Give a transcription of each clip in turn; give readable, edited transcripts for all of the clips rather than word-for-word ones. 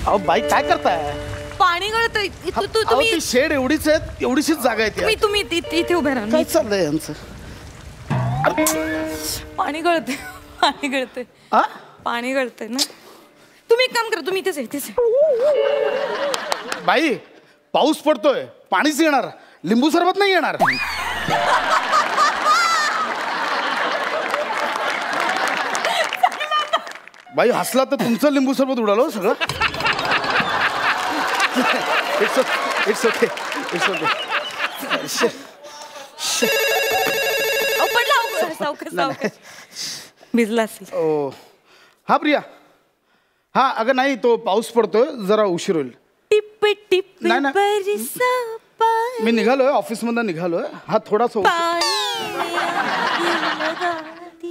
अहो बाई काय करताय? पाणी गळतंय. तुम्ही ती शेड एवढीच आहे, एवढीशीच जागा आहे. तुम्ही इथे उभे राहा. काय चाललंय यांचं? पाणी गळतंय. पाणी गळतंय. पाणी गळतंय ना. तुम्ही एक काम करा, तुम्ही इथेच. बाई पाऊस पडतोय, पाणीच येणार, लिंबू सरबत नाही येणार. बाई हसला तर तुमचं लिंबू सरबत उडालो सगळं. It's okay. भिजला असेल. ओ हा प्रिया. हा अगं नाही, तो पाऊस पडतोय, जरा उशीर होईल. टिप टिप नाही ना, मी निघालोय, ऑफिस मधून निघालोय. हा थोडासा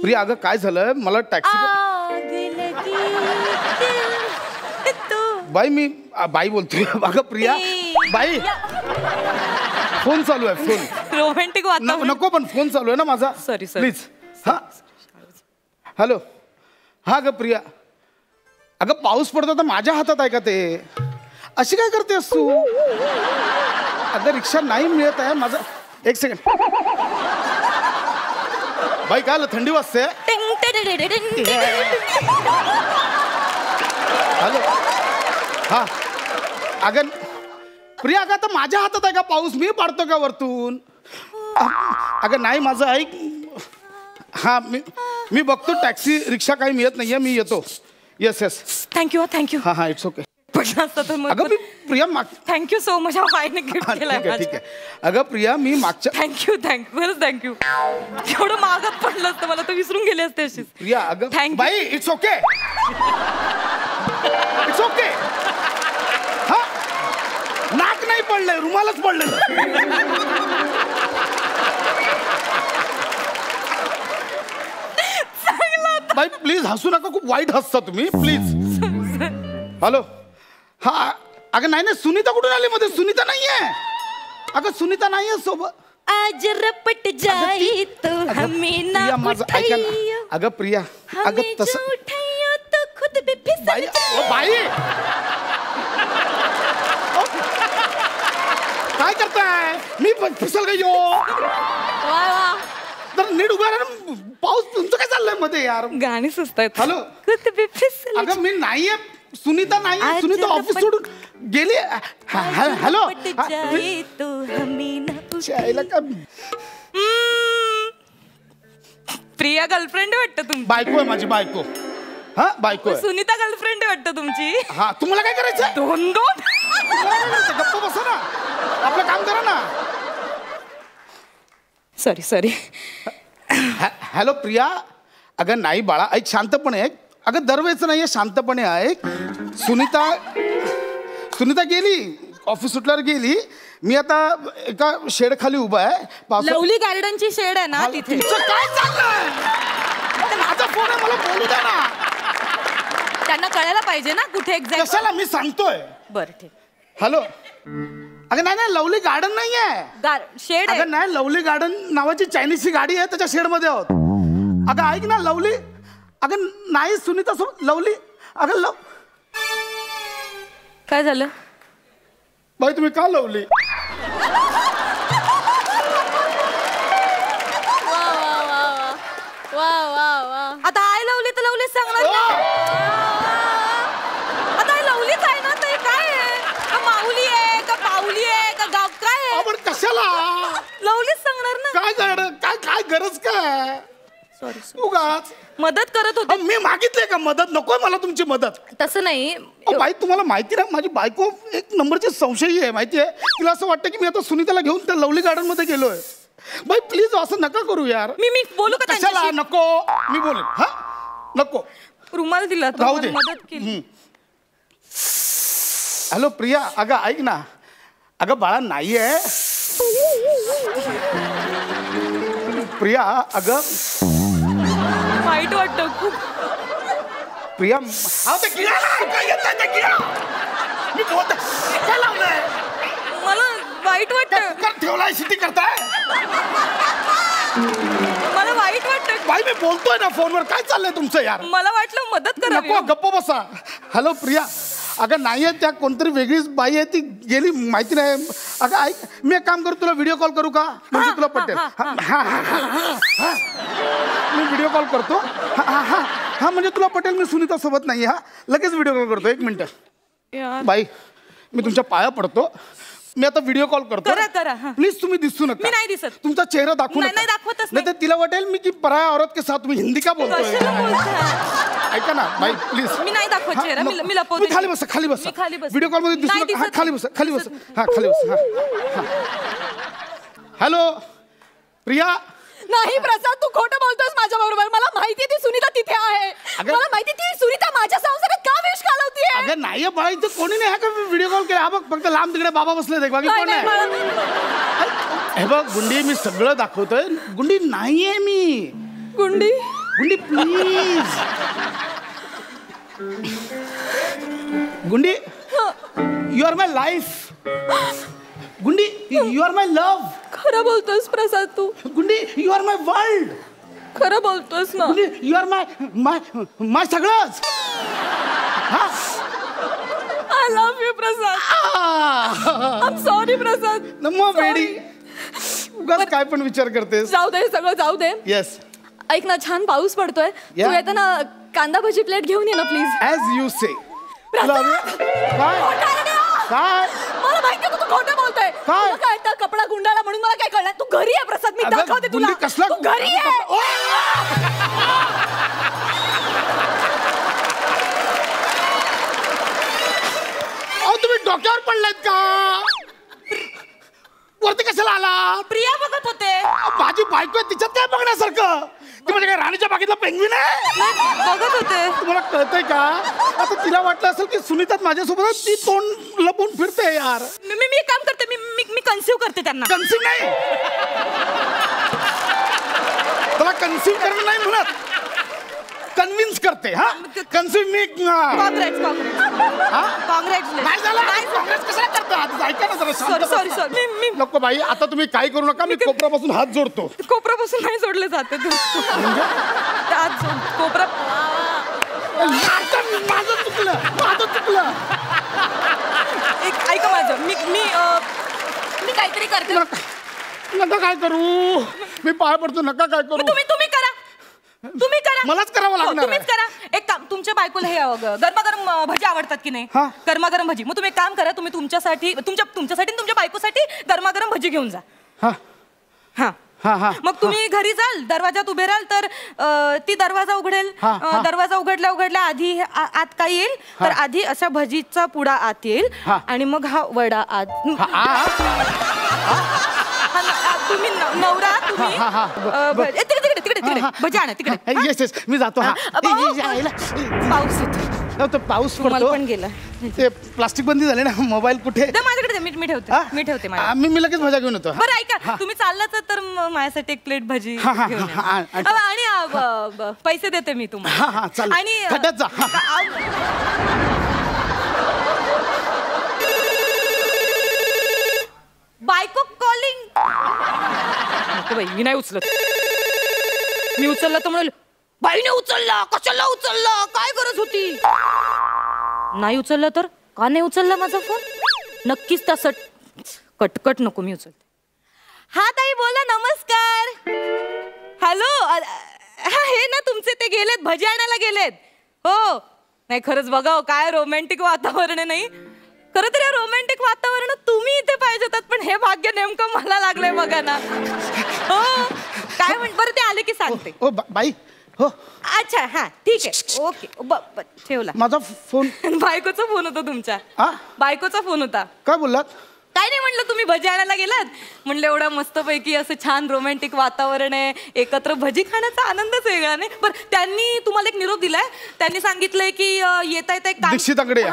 प्रिया. अगं काय झालं, मला टॅक्सी. बाई मी बाई बोलतोय. अगं प्रिया बाई, फोन चालू आहे. फोन रोमॅन्टिक नको, पण फोन चालू आहे ना माझा. Sorry please. हा हॅलो. हा ग प्रिया, अगं पाऊस पडतो तर माझ्या हातात आहे का ते? अशी काय करतेस तू? अगं रिक्षा नाही मिळत आहे माझा. एक सेकंड बाई, काय थंडी वाजते. हॅलो. हा अगं प्रिया, अगं आता माझ्या हातात आहे का पाऊस? मी पाडतो का वरतून? अगं नाही, माझं ऐक. हा मी बघतो, टॅक्सी रिक्षा काही मिळत नाहीये, मी येतो. येस. थँक्यू. हा इट्स ओके. अगं Priya thank you so much. Gift केलाय. ठीक आहे. अगं प्रिया मी मागच्या. थँक्यू एवढं मागत पडलं असतं मला, तर विसरून गेले असते अशीच. प्रिया अगं बाई, इट्स ओके. हा नाक नाही पडलंय, रुमालच पडलंय. बाई प्लीज हसू नका, खूप वाईट हसता तुम्ही, प्लीज. हॅलो. हा अगं नाही, सुनीता कुठून आली मध्ये? सुनीता नाहीये. अगं सुनीता नाहीये सोबत. आज रपट जाई तो हमें ना उठाइयो. अगं प्रिया, अगं तसं उठाइयो तो खुद भी फिसल जाए. बाई काय करताय? मी फिसल गयो. वा. तर नीट उभा राहा. पाऊस तुमचं काय चाललंय मध्ये यार? गाणी सुचतायत. हॅलो. खुद भी फिसल. अगं मी नाहीये. सुनीता नाही. सुनीता ऑफिस सोडून गेली. हॅलो. प्रिया गर्लफ्रेंड वाटतं तुमची. बायको आहे माझी, बायको. हा बायको आहे. सुनीता गर्लफ्रेंड वाटतं तुमची. हा तुम्हाला काय करायचं? दोन गप्प बसा ना, आपलं काम करा ना. सॉरी. हॅलो प्रिया. अगं नाही बाळा, ऐक शांतपणे ऐक. अगं दरवेळेच नाहीये, शांतपणे ऐक. सुनीता गेली, ऑफिस सुटल्यावर गेली. मी आता एका शेड खाली उभा आहे. लवली गार्डनची शेड आहे ना तिथे. काय चाललंय? माझा फोन आहे, मला बोलू द्या ना. त्यांना कळायला पाहिजे ना कुठे एक्झॅक्ट. कशाला, मी सांगतोय. बरं ठीक. हॅलो. अगं नाही, लवली गार्डन नाहीये, शेड. अगं नाही, लवली गार्डन नावाची चायनीजची गाडी आहे, त्याच्या शेड मध्ये आहोत. अगं ऐक ना, लवली. अगं नाही सुनीता सोबत लवली. अगं काय झालं बाई, तुम्ही का लवली? वा. आता आय लवली तर लवलीच सांगणार ना. आता आय लवलीच आहे ना. ते काय आहे? का माऊली आहे का पाऊली आहे का गाव काय आहे? आपण कशाला लवलीच सांगणार ना. काय गरज काय? सॉरी उगाच मदत करत होते. मी मागितले का मदत? नकोय मला तुमची मदत. तसं नाही बाई, तुम्हाला माहिती ना माझी बायको एक नंबरची संशयी आहे, माहिती आहे. तिला असं वाटतं की मी आता सुनीताला घेऊन त्या लवली गार्डन मध्ये गेलोय. बाई प्लीज असं नका करू यार. मी बोलू का? कशाला नको? मी बोलेन. हा नको. रुमाल दिला तो, मदत केली. हॅलो प्रिया. अगं ऐक ना. अगं बाळा नाहीये प्रिया. अगं वाईट वाटतं खूप. प्रिया मला वाईट वाटतं. ठेवलाय शिटी करताय. मला वाईट वाटतं. बाई मी बोलतोय ना फोनवर. काय चाललंय तुमचं यार? मला वाटलं मदत करा. नको, गप्प बसा. हॅलो प्रिया. अगं नाही आहे, त्या कोणतरी वेगळीच बाई आहे, ती गेली माहिती नाही. अगं ऐक, मी एक काम करू, तुला व्हिडिओ कॉल करू का? म्हणजे तुला पटेल. मी व्हिडिओ कॉल करतो. हा म्हणजे तुला पटेल, मी सुनीता सोबत नाही. हा लगेच व्हिडिओ कॉल करतो. 1 मिनिट. बाई मी तुमच्या पाया पडतो. मी आता व्हिडिओ कॉल करतो. करा. प्लीज तुम्ही दिसू नका. मी नाही दिसत. तुमचा चेहरा दाखवू नका. नाही दाखवतच नाही तर तिला वाटेल मी की पराया औरत के साथ तुम्ही हिंदी का बोलतोय. ऐका ना बाई प्लीज. मी नाही दाखवत चेहरा. मी लपवते. तुम्ही खाली बसा. खाली बसा. व्हिडिओ कॉल मध्ये दिसू नका. हा खाली बसा. खाली बसा. हा खाली बसा. हॅलो प्रिया. नाही प्रसाद, तू खोटं बोलतोस माझ्या बरोबर. मला माहिती ती सुनीता तिथे आहे. मला माहिती ती सुनीता माझ्या संसारात का विष घालवतीये. अगं नाही बाई, तर कोणी नाही. हा का व्हिडिओ कॉल केला. हा बघ फक्त लांब तिकडे बाबा बसले ते, बाकी कोण नाही. हे बघ गुंडी, मी सगळं दाखवतोय. गुंडी नाहीये मी. Gundi please. Gundi you are my life. Gundi you are my love. खरं बोलतोस प्रसाद तू. Gundi you are my world. खरं बोलतोस ना. गुंडी you are my my my सगळंच. I love you Prasad. I am sorry Prasad. नमो बेडी. उगाच काय पण विचार करतेस. जाऊ दे, सगळं जाऊ दे. येस. ऐक ना, छान पाऊस पडतोय. तू येताना कांदा भजी प्लेट घेऊन ये ना प्लीज. ॲज यू से. काय मला माहिती तू खोटं बोलतोय. काय? काय तर कपडा गुंडाळा म्हणून मला काय कळलं. तू घरी आहे प्रसाद, मी दाखवते तुला. कसला तू घरी आहे. तुम्ही डोक्यावर पडलात का? वरती कशाला आला? प्रिया बघत होते. माझी बायको आहे, तिच्यात काय बघण्यासारखं? ती म्हणजे काय राणीच्या बागेतला पेंग्विन आहे? बघत होते. तुम्हाला कळतंय का? आता तिला वाटलं असेल की सुनीतात माझ्यासोबत, ती तोंड लपवून फिरते यार. मी काम करते. मी कन्सिव्ह करते त्यांना. कन्सिव्ह नाही, त्याला कन्सिव्ह करणं नाही म्हणत, कन्व्हिन्स करते. हा कन्सिव्ह मी. काँग्रेस नाही झालं. काँग्रेस कशाला करतात? ऐका ना जरा शांत बसा. सॉरी मी नको बाई, आता तुम्ही काही करू नका. मी कोपऱ्यापासून हात जोडतो. कोपऱ्यापासून नाही सोडले जाते. कोपरा माझं चुकलं. ऐका माझं. मी काहीतरी करते. नका काय करू. मी पाय पडतो. नका काय करू. तुम्ही करा. मलाच करावं लागणार. तुम्हीच करा. एक काम, तुमच्या बायकोला हे गरमागरम भजी आवडतात की नाही? गरमागरम भजी. मग तुम्ही एक काम करा, तुम्ही तुमच्यासाठी तुमच्या बायकोसाठी गरमागरम भजी घेऊन जा. मग तुम्ही घरी जाल, दरवाजात उभे राहाल तर ती दरवाजा उघडेल. दरवाजा उघडल्या आधी आत काय येईल तर आधी अशा भजीचा पुडा आत येईल आणि मग हा वडा आत. तुम्ही नवरा तुम्ही तिकडे भजी आणा तिकडे. येस मी जातो. पाऊस येतो. पाऊस पडतो. पण गेला. ते प्लास्टिक बंदी झाले ना. मोबाईल कुठे? माझ्याकडे मी ठेवते. मी लगेच भजा घेऊन येतो. बरं ऐका, तुम्ही चाललाच तर माझ्यासाठी एक प्लेट भजी घेऊन या. आणि पैसे देते मी तुम्हाला. आणि जा. बायको कॉलिंग. नको बाई, मी नाही उचलत. मी उचलला तर म्हणाल बाईने उचलला, कशाला उचलला, काय गरज होती. नाही उचलला तर का नाही उचलला माझा फोन? नक्कीच तसं कटकट नको, मी उचलते. हा ताई बोला. नमस्कार. हॅलो. हे ना तुमचे ते गेलेत, भजी आणायला गेलेत. हो नाही खरंच बघा काय रोमॅन्टिक वातावरण आहे. नाही खरं तर या रोमॅन्टिक वातावरण तुम्ही इथे पाहिजे होतात, पण हे भाग्य नेमकं मला लागलंय बघा ना. हो काय बरं ते आले की सांगते. O by. हो अच्छा हा ठीक आहे. ओके ठेवला. माझा फोन. बायकोचा फोन होता तुमच्या. बायकोचा फोन होता. काय बोललात? काय नाही म्हणलं, तुम्ही भजी आणायला गेलात. म्हणलं एवढं मस्तपैकी असं छान रोमॅन्टिक वातावरण आहे, एकत्र भजी खाण्याचा आनंदच वेगळा. नाही बरं त्यांनी तुम्हाला एक निरोप दिलाय. त्यांनी सांगितलंय की येता येता दीक्षिताकडे.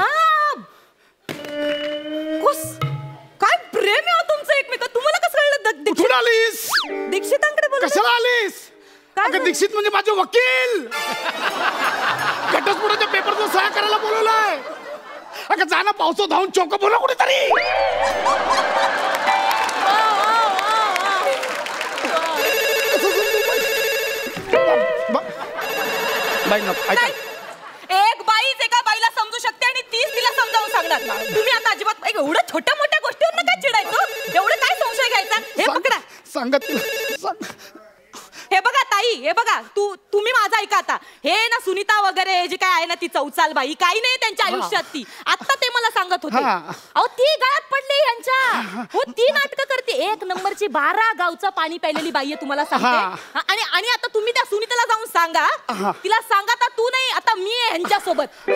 काय प्रेम आहे तुमचं एकमेकात. तुम्हाला कसं कळलं? कुठून आलीस? दीक्षितांकडे बोल. कशाला आलीस? दीक्षित म्हणजे माझे वकील. घटस्फोटाच्या पेपरचं सह्या करायला बोलवलंय. अगं जाणं पावसात धावून चौक बोला कुठेतरी. एक बाईच एका बाईला समजू शकते आणि तीच तिला समजावून सांगणार. तुम्ही आता अजिबात एवढ्या छोट्या मोठ्या गोष्टीवर काय चिडायचं, एवढं काय संशय घ्यायचा. हे पकडा, सांगत तिला. हे बघा ताई, हे बघा, तुम्ही माझा ऐका आता. हे ना सुनीता वगैरे जे काय आहे ना, ती चौचाल बाई काही नाही त्यांच्या आयुष्यात. ती आता ते मला सांगत होते, अहो ती गळ्यात पडली यांच्या. हो, ती नाटकं करते. 1 नंबरची 12 गावचं पाणी प्यायलेली बाई आहे, तुम्हाला सांगते. आणि आता तुम्ही त्या सुनीताला जाऊन सांगा, तिला सांगा आता तू नाही, आता मी आहे ह्यांच्या सोबत.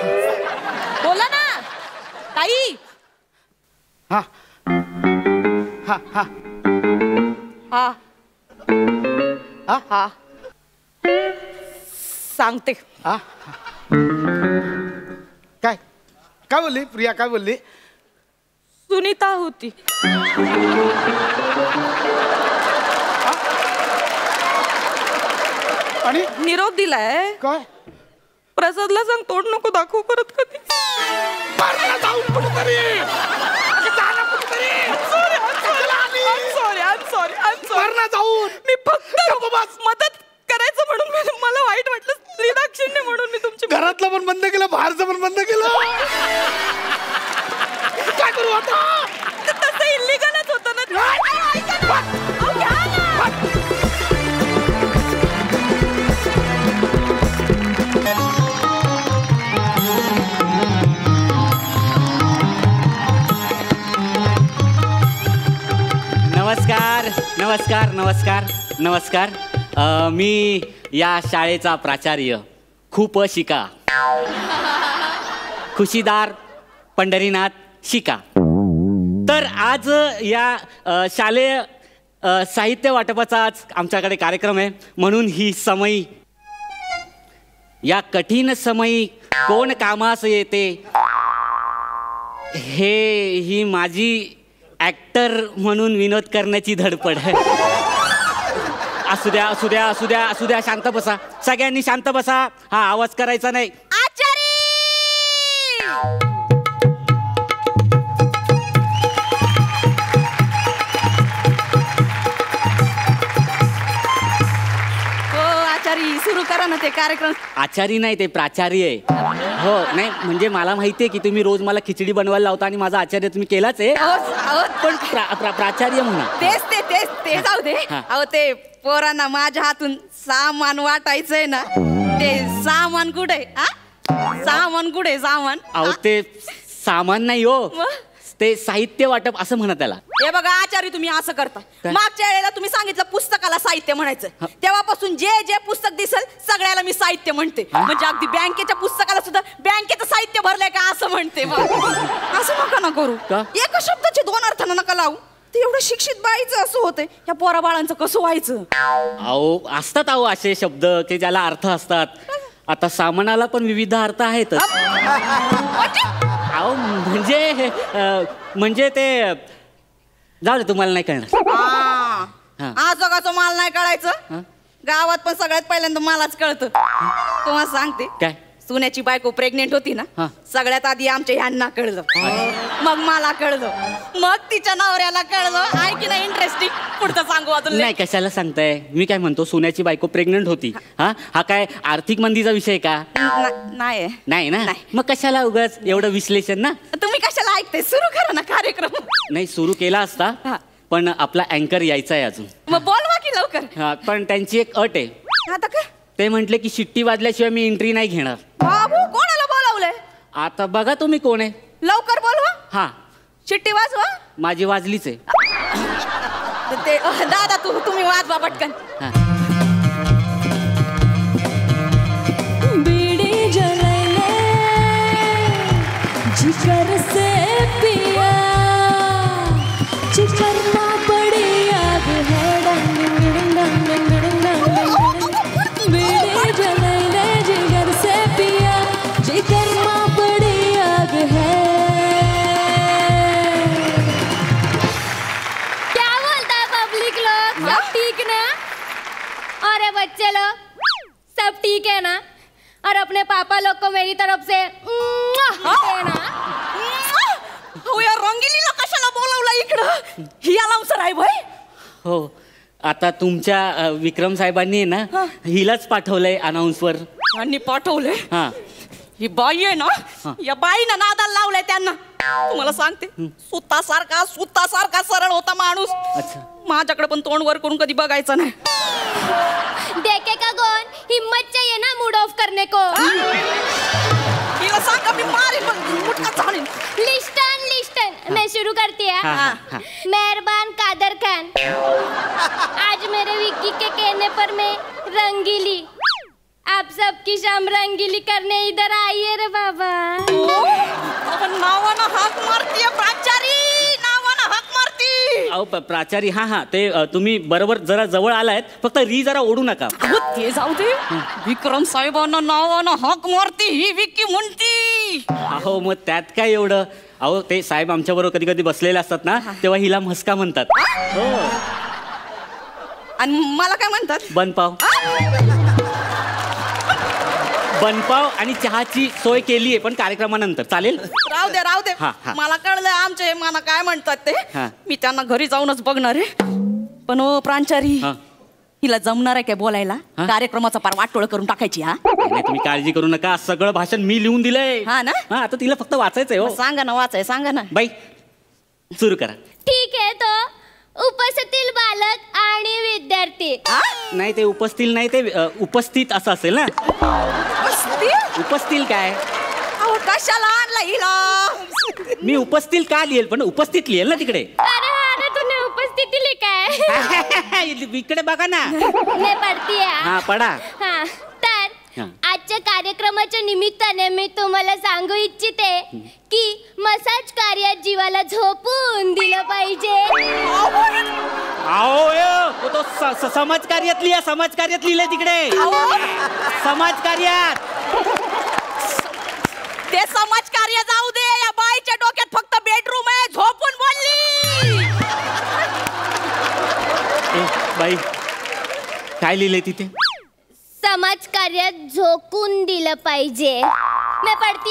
बोला ना ताई. हा हा हा हा हा सांगते. काय काय बोलली प्रिया, काय बोलली? सुनीता होती. आणि निरोप दिलाय. काय? प्रसादला सांग तोड नको दाखवू परत कधी. जाऊन मी फक्त मदत करायचं म्हणून मला वाईट वाटलं. स्त्रीदाक्षिण्य म्हणून मी तुमची घरातलं पण बंद केलं, बाहेरचं पण बंद केलं. काय करू आता? तसं इल्लीगलच होतं ना. नमस्कार नमस्कार नमस्कार नमस्कार. मी या शाळेचा प्राचार्य खूप शिका, खुशीदार पंढरीनाथ शिका. तर आज या शालेय साहित्य वाटपाचा आज आमच्याकडे कार्यक्रम आहे. म्हणून ही समयी, या कठीण समयी कोण कामास येते, ही माझी ऍक्टर म्हणून विनोद करण्याची धडपड आहे. असू द्या असू द्या असू द्या असू द्या. शांत बसा, सगळ्यांनी शांत बसा. हा आवाज करायचा नाही. आचारी सुरू करा ना ते कार्यक्रम. आचारी नाही, ते प्राचार्य आहे. हो नाही म्हणजे मला माहिती आहे की तुम्ही रोज मला खिचडी बनवायला लावता आणि माझा आचार्य तुम्ही केलाच आहे. पण प्राचार्य म्हणा. तेच जाऊ दे. अहो ते पोरांना माझ्या हातून सामान वाटायचंय ना, ते सामान कुठे? सामान कुठे? सामान अहो ते सामान नाही हो, ते साहित्य वाटप असं म्हणा त्याला. हे बघा आचार्य, तुम्ही असं करता. मागच्या वेळेला तुम्ही सांगितलं पुस्तकाला साहित्य म्हणायचं, तेव्हापासून जे जे पुस्तक दिसल सगळ्याला मी साहित्य म्हणते. म्हणजे अगदी बँकेच्या पुस्तकाला सुद्धा बँकेचं साहित्य भरलंय का असं म्हणते. असं नका ना करू. एका शब्दाचे 2 अर्थ नका लावू. ते एवढं शिक्षित बाईचं असं होतंय, या पोरा बाळांचं कसं व्हायचं? अहो असतात अहो असे शब्द की ज्याला अर्थ असतात. आता सामानाला पण विविध अर्थ आहेत. अहो म्हणजे ते जाऊ दे, तुम्हाला नाही कळणार. आज जगाचं माल नाही कळायचं. गावात पण सगळ्यात पहिल्यांदा मलाच कळतं. तुम्हाला सांगते, काय सुन्याची बायको प्रेग्नेंट होती ना, सगळ्यात आधी आमच्या ह्यांना कळलं, मग मला कळलं, मग तिच्या नवऱ्याला कळलं. आहे की नाही इंटरेस्टिंग? पुढचं सांगू अजून? नाही, कशाला सांगताय? मी काय म्हणतो, सोन्याची बायको प्रेग्नंट होती. हा काय आर्थिक मंदीचा विषय का? नाही ना. मग कशाला उगाच एवढं विश्लेषण ना? तुम्ही कशाला ऐकते? सुरू करा ना कार्यक्रम. नाही, सुरू केला असता पण आपला अँकर यायचा आहे अजून. मग बोलवा की लवकर. पण त्यांची एक अट आहे. आता काय? ते म्हटले की शिट्टी वाजल्याशिवाय मी एंट्री नाही घेणार. बाबू, कोणाला बोलावलंय? आता बघा तुम्ही कोण आहे. लवकर बोलवा. हा, शिट्टी वाजवा. माझी वाजलीच आहे. ते दादा तुम्ही वाजवा पटकन. बीड़ी जलाइले जिगर से पिया, जिगर ना पड़ी आग है. बीड़ी जलाइले जिगर से पिया, जिगर ना पड़ी आग है. क्या बोलता है पब्लिक लोग? सब ठीक ना? अरे बच्चे लोग, सब ठीक है ना? और अपने पापा लोग को मेरी तरफ से है ना? या रंगीलीला कशाला बोलावला इकडं? ही अलाउन्सर आहे भाई. हो, आता तुमच्या विक्रम साहेबांनी ना हिलाच पाठवलंय अनाउन्सवर. यांनी पाठवलंय? हा, ही बाई आहे ना, या बाईनं नादाला लावलंय त्यांना. तुम्हाला सांगते सुतासारखा सरळ होता माणूस. अच्छा. माझ्याकडे पण तोंड वर करून कधी बघायचं नाही. देखेगा कौन, हिम्मत चाहिए ना मूड ऑफ करने को. तिला सांगा मी मारेन पण मुटका चालेल. लिस्टन मैं शुरू करती है. हाँ, हाँ. मेहरबान कादर खान, आज मेरे विक्की के कहने पर मैं रंगीली, आप सबकी शाम रंगीली करने इधर आइए रे बाबा. नावानं हाक मारतीये प्राचारी, नावानं हाक मारती. अहो प्राचारी, हा ते तुम्ही बरोबर जरा जवळ आलायत, फक्त री जरा ओढू नका. अहो, ते जाऊ दे. विक्रम साहेबांना नावानं हाक मारती ही विक्की म्हणती. अहो मग त्यात काय एवढं. अहो ते साहेब आमच्या बरोबर कधी कधी बसलेले असतात ना, तेव्हा हिला म्हस्का म्हणतात. हो. आणि मला काय म्हणतात? बनपाव. बनपाव आणि चहाची सोय केली आहे, पण कार्यक्रमानंतर चालेल. राहू दे हा, हा. मला कळलं आमचे मला काय म्हणतात ते. हा. मी त्यांना घरी जाऊनच बघणार आहे. पण ओ प्रांचारी, हा. हिला जमणार आहे काय बोलायला? हा? कार्यक्रमाचा पार वाटोळ करून टाकायची. हा नाही, तुम्ही काळजी करू नका, सगळं भाषण मी लिहून दिलंय. हा ना? हा, आता तिला फक्त वाचायचंय. हो सांगा ना, सांगा ना. बाई सुरू करा. ठीक है, तो उपस्थित बालक आणि विद्यार्थी. नाही ते उपस्थित नाही, ते उपस्थित असं असेल ना. उपस्थित काय? अहो, कशाला आणला हिला? मी उपस्थित का लिहेल, पण उपस्थित लिहेल ना तिकडे. अरे तूने उपस्थिति लिखा है. इकडे बघा ना. मैं पढ़ती है. हा पडा. हा, तर हा. आजच्या कार्यक्रमाच्या निमित्ताने मी तुम्हाला सांगू इच्छिते की मसाज कार्यात जीवाला झोपून दिलं पाहिजे. आओ यो, तो समाज कार्यात लिहा, समाज कार्यात लिहिलंय तिकडे. समाज कार्यात. ते समाज कार्य जाऊ दे, या बाईच्या डोक्यात फक्त बेडरूम आहे, झोपून बोलली. बाई काय लिहिलंय तिथे? समाज कार्यात झोकून दिलं पाहिजे. मैं पढ़ती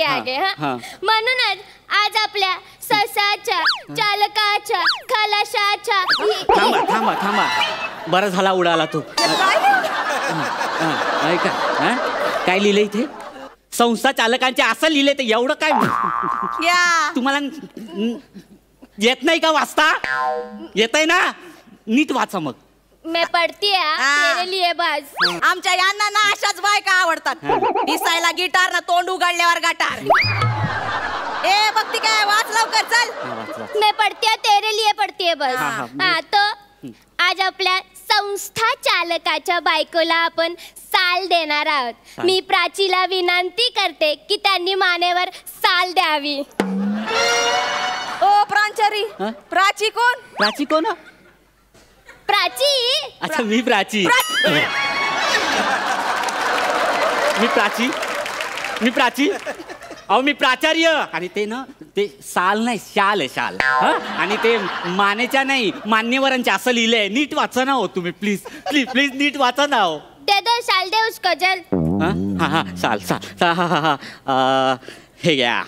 है आगे. हा. म्हणूनच आज आपल्या ससाच्या, चालकाच्या, खलाशाच्या थांबा. बरं झाला उडाला तू. ऐका, काय लिहिलंय इथे? संस्था चालकांचे असं लिहिलंय, तर एवढं काय तुम्हाला येत नाही का वाचता? येतंय ना, नीट वाचा मग. मैं पढ़ती है तेरे लिए बस. आमच्या यांना ना अशाच बायका आवडतात. दिसायला गिटार ना, तोंड उघडल्यावर गटार. ए बघती काय, वाच लवकर चल. मैं पढ़ती है तेरे लिए पढ़ती है बस. हाँ, तो आज आपल्या संस्था चालकाच्या बायकोला आपण साल देणार आहोत. मी प्राचीला विनंती करते की त्यांनी मानेवर साल द्यावी. ओ प्रांचारी, प्राची कोण? प्राची कोण? प्राची. अच्छा, मी प्राची. मी प्राची. अहो मी प्राचार्य. आणि ते ना, ते साल नाही, शाल आहे, शाल. आणि ते मानेच्या नाही, मान्यवरांच्या असं लिहिलंय. नीट वाचा ना हो तुम्ही, प्लीज नीट वाचा ना हो. दे दो साल, दे उसको जल. हा साल. हा. हे घ्या.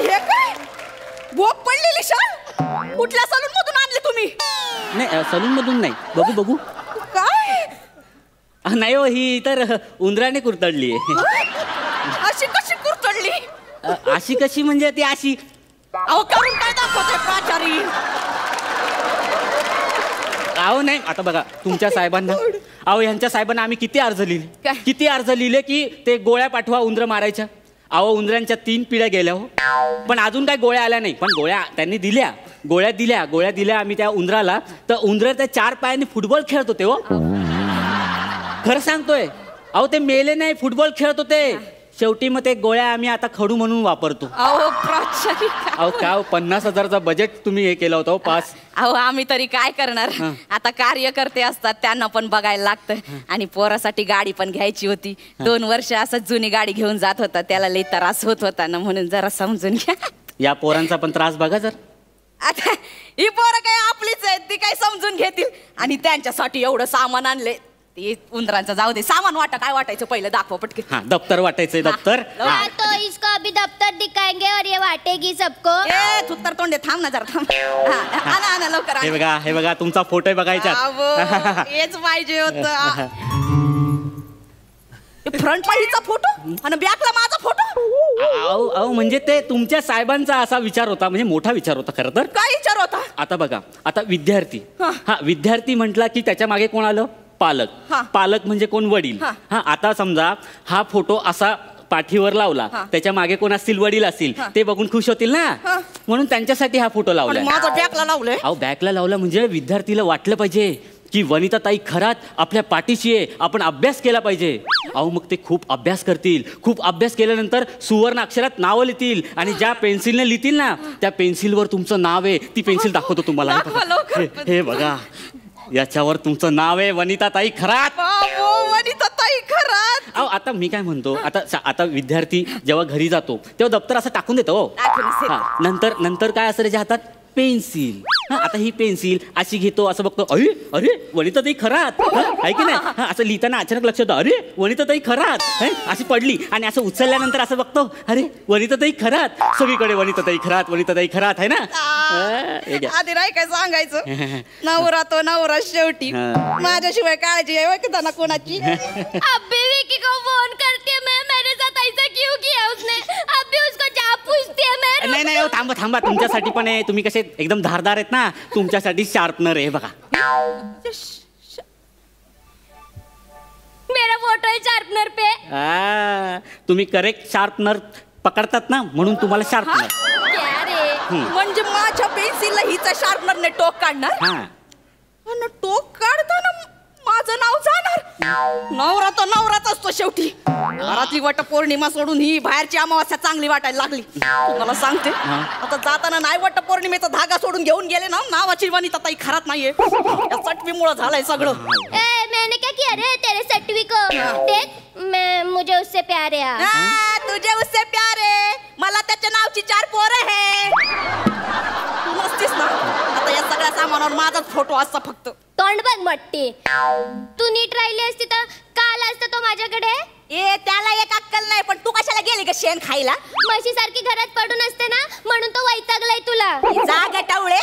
हे काय भोग पडलेली शाल? कुठल्या सलून मधून आणले तुम्ही? नाही, सलून मधून नाही. बघू. काय? नाही हो, ही तर उंदराने कुरतडली आहे. अशी कशी कुरतडली? अशी कशी म्हणजे ती अशी. अहो, करून काय दाखवते प्राचारी? अहो नाही, आता बघा तुमच्या साहेबांना, अहो यांच्या साहेबांना आम्ही किती अर्ज लिहिले की ते गोळ्या पाठवा उंदरं मारायच्या. अहो उंदरांच्या 3 पिढ्या गेल्या हो, पण अजून काय गोळ्या आल्या नाही. पण गोळ्या त्यांनी दिल्या, गोळ्या दिल्या आम्ही त्या उंदराला. तर उंदर त्या 4 पायांनी फुटबॉल खेळत होते हो. खरं सांगतोय. अहो ते मेले नाही, फुटबॉल खेळत होते. शेवटी मग ते गोळ्या आम्ही आता खडू म्हणून वापरतो. अहो प्राचारी, अहो काय 50,000चा बजेट तुम्ही हे केलं होतं पास. अहो आम्ही तरी काय करणार. आता कार्यकर्ते असतात, त्यांना पण बघायला लागतं. आणि पोरासाठी गाडी पण घ्यायची होती. 2 वर्ष असं जुनी गाडी घेऊन जात होता, त्याला लई त्रास होत होता ना, म्हणून जरा समजून घ्या. या पोरांचा पण त्रास बघा जर. आता ही पोरं काय आपलीच आहेत, ती काय समजून घेतील. आणि त्यांच्यासाठी एवढं सामान आणले, ते उंदरांचं जाऊ दे, सामान वाटा, काय वाटायचं पहिलं दाखवा पटके. हा दप्तर वाटायचंय दप्तर. हाँ तो इसको अभी दफ्तर दिखाएंगे और ये बांटेगी सबको. ए थुत्तर तोंडे थांब ना जरा थांब. हा, आणा लवकर हे आणा. बघा हे बघा तुमचा फोटो बघायचा. हेच पाहिजे होत. फ्रंट पाहिजेचा फोटो आणि बॅकला माझा फोटो. अहो म्हणजे ते तुमच्या साहेबांचा असा विचार होता, म्हणजे मोठा विचार होता खरं तर. काय विचार होता? आता बघा, आता विद्यार्थी, हा. हा विद्यार्थी म्हटला की त्याच्या मागे कोण आलं? पालक. हा. पालक म्हणजे कोण? वडील. हा. हा आता समजा हा फोटो असा पाठीवर लावला, हा. त्याच्या मागे कोण असतील? वडील असतील. हा. ते बघून खुश होतील ना, हा. म्हणून त्यांच्यासाठी हा फोटो आणि लावला. माझा बॅकला लावलंय. अहो बॅकला लावला म्हणजे विद्यार्थीला वाटलं पाहिजे की वनिताताई खरात आपल्या पाठीशी आहे, आपण अभ्यास केला पाहिजे. अहो मग ते खूप अभ्यास करतील. खूप अभ्यास केल्यानंतर सुवर्ण अक्षरात नावं लिहितील आणि ज्या पेन्सिलने लिहितील ना त्या पेन्सिलवर तुमचं नाव आहे. ती पेन्सिल दाखवतो तुम्हाला. दाखवा लवकर. हे बघा, याच्यावर तुमचं नाव आहे, वनिताताई खरात. वनिताताई खरात. अहो आता मी काय म्हणतो, आता विद्यार्थी जेव्हा घरी जातो तेव्हा दप्तर असं टाकून देतो हो. टाकूनच देतो. हा, नंतर काय असं त्याच्या हातात? पेन्सिल. हा आता ही पेन्सिल अशी घेतो, असं बघतो, अरे अरे वनिताताई खरात, आहे की नाही? हा असं लिहिताना अचानक लक्षात येतं, अरे वनिताताई खरात, अशी पडली. आणि असं उचलल्यानंतर असं बघतो, अरे वनिताताई खरात. सगळीकडे वनिताताई खरात, वनिताताई खरात, आहे ना? हे घ्या. आधी नाही काय सांगायचं. नवरा तो नवरा शेवटी. हा. माझ्याशिवाय काळजी आहे का ना कोणाची? अब भी विकी को फोन करती है, मैं मेरे साथ ऐसा क्यों किया उसने? अब भी उसको जा पूछती है मैं. नाही हो, थांबा तुमच्यासाठी पण आहे. तुम्ही कसे एकदम धारदार आहेत ना, तुमच्यासाठी शार्पनर आहे बघा. मेरा फोटो है शार्पनर पे. तुम्ही करेक्ट शार्पनर पकडतात ना, म्हणून तुम्हाला शार्पनर. क्या रे? म्हणजे माझ्या पेन्सिलला हिचा शार्पनरने टोक काढणार. हा आणि टोक काढताना माझं नाव जाणार. नवरा तो नवराच असतो शेवटी. घरातली वट पौर्णिमा सोडून ही बाहेरची अमावास्या चांगली वाटायला लागली. तुम्हाला सांगते, आता जाताना नाही वट पौर्णिमेचा धागा सोडून घेऊन गेले ना, नावाची वनिताताई खरात नाहीये. या चटवीमुळं झालंय सगळं. ए, मैंने क्या किया रे तेरे सटवी को? देख मैं मुझे उससे प्यार है. हा, तुझे उससे प्यार आहे. मला त्याच्या नावची 4 पोरं आहे. तू नसतीस ना, आता या सगळ्या सामानावर माझाच फोटो असता फक्त. तोंड बघ मोठी. तू नीट राहिली असती तर काल असतं तो माझ्याकडे. ए त्याला एक अक्कल नाही, पण तू कशाला गेली ग शेण खायला? म्हशी सारखी घरात पडून असते ना, म्हणून तो वैतागलाय तुला. जाग टावळे.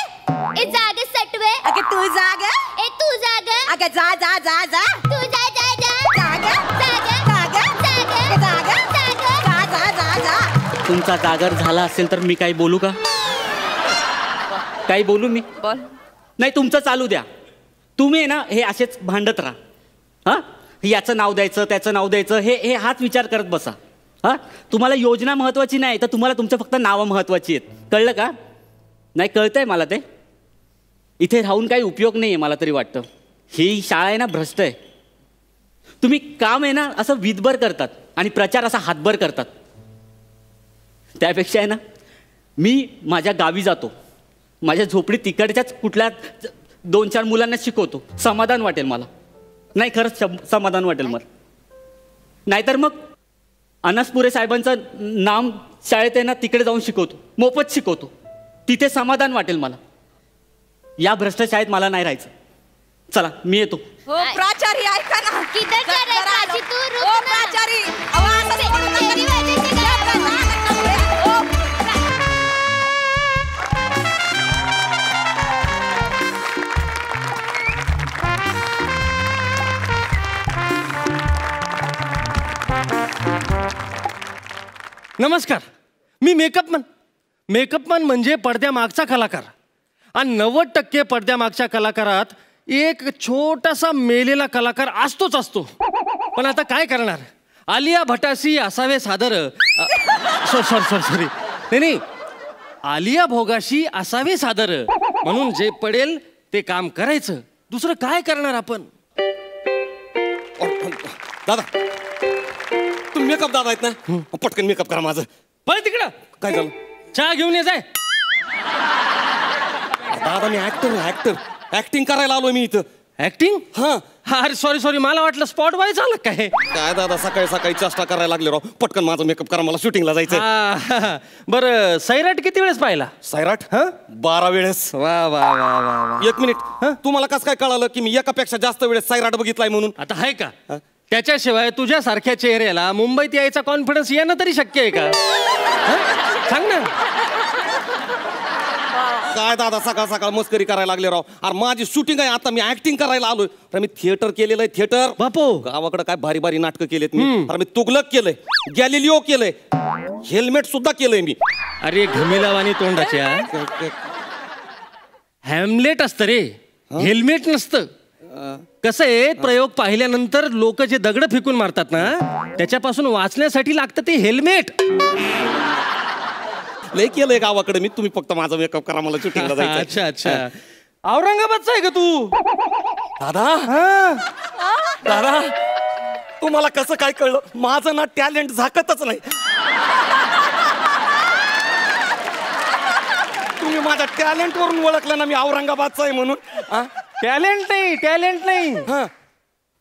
ए जागे सटवे. अगे तू जाग. ए तू जाग. अगे जा जा जा जा. तू जा जा जा. जाग जाग. जाग जाग. जाग जाग. जा जा जा जा. तुमचा जागर झाला असेल तर मी काही बोलू का? काही बोलू मी? बोल. नाही तुमचं चालू द्या. तुम्ही ना हे असेच भांडत राहा. हा याचं नाव द्यायचं, त्याचं नाव द्यायचं, हे हाच विचार करत बसा. हा तुम्हाला योजना महत्वाची नाही, तर तुम्हाला तुमचं फक्त नावं महत्वाची आहेत. कळलं का? नाही कळतंय मला ते. इथे राहून काही उपयोग नाही आहे मला तरी वाटतं. ही शाळा आहे ना भ्रष्ट आहे. तुम्ही काम आहे ना असं विधभर करतात आणि प्रचार असा हातभर करतात. त्यापेक्षा आहे ना मी माझ्या गावी जातो, माझ्या झोपडीत तिकडच्याच कुठल्या 2-4 मुलांना शिकवतो. समाधान वाटेल मला. नाही खरंच समाधान वाटेल मला. नाहीतर मग अनसपुरे साहेबांचं नाम शाळेत आहे ना तिकडे जाऊन शिकवतो, मोफत शिकवतो. तिथे समाधान वाटेल मला. या भ्रष्ट शाळेत मला नाही राहायचं. चला मी येतो. हो प्राचारी ऐका ना. किधर जा रहा है प्राची तू? रुक ओ ना. प्राचारी आवाज तेरी वजह से नमस्कार, मी मेकअपमन म्हणजे पडद्यामागचा कलाकार. आणि 90% पडद्यामागच्या कलाकारात एक छोटासा मेलेला कलाकार असतो. पण आता काय करणार, आलिया भटाशी असावे सादर. सॉरी नाही, आलिया भोगाशी असावे सादर. म्हणून जे पडेल ते काम करायचं. दुसरं काय करणार आपण? दादा तुम्ही मेकअप दादा आहेत ना, पटकन मेकअप करा माझं. पळ तिकडं. काय झालं चहा घेऊन ये जाय. दादा? मी ऍक्टिंग करायला आलोय मी इथं. ऍक्टिंग? हा अरे सॉरी मला वाटलं स्पॉट वाईज आलं काय. काय दादा सकाळी सकाळी चेष्टा करायला लागले राव. पटकन माझा मेकअप करा, मला शूटिंगला जायचंय. बरं सैराट किती वेळेस पाहिला. सैराट 12 वेळेस. वा वा वा वा वा. एक मिनिट, तुम्हाला कसं काय कळालं की मी एकापेक्षा जास्त वेळेस सैराट बघितलाय म्हणून. आता आहे का. त्याच्याशिवाय तुझ्यासारख्या चेहऱ्याला मुंबईत यायचा कॉन्फिडन्स येणं तरी शक्य आहे का. सांग ना. काय दादा सकाळ सकाळ मस्करी करायला लागले राव. अरे माझी शूटिंग आहे आता, मी ऍक्टिंग करायला आलोय. तर मी थिएटर केलेलं आहे, थिएटर. बापू गावाकडे काय भारी भारी नाटकं केलेत मी. अरे मी तुगलक केलंय, गॅलिलिओ केलंय, हेल्मेट सुद्धा केलंय मी. अरे घमिलावानी तोंडाच्या हॅमलेट असतं रे, हेल्मेट नसतं. कसं आहे, प्रयोग पाहिल्यानंतर लोक जे दगड फेकून मारतात ना, त्याच्यापासून वाचण्यासाठी लागतं ते हेल्मेट. लय केलंय गावाकडे मी. तुम्ही फक्त माझा मेकअप करा, मला शूटिंगला जायचं. अच्छा अच्छा. औरंगाबादचा आहे का तू. दादा दादा तुम्हाला कसं काय कळलं. माझं ना टॅलेंट झाकतच नाही. तुम्ही माझ्या टॅलेंट वरून ओळखलं ना मी औरंगाबादचा आहे म्हणून. टॅलेंट नाही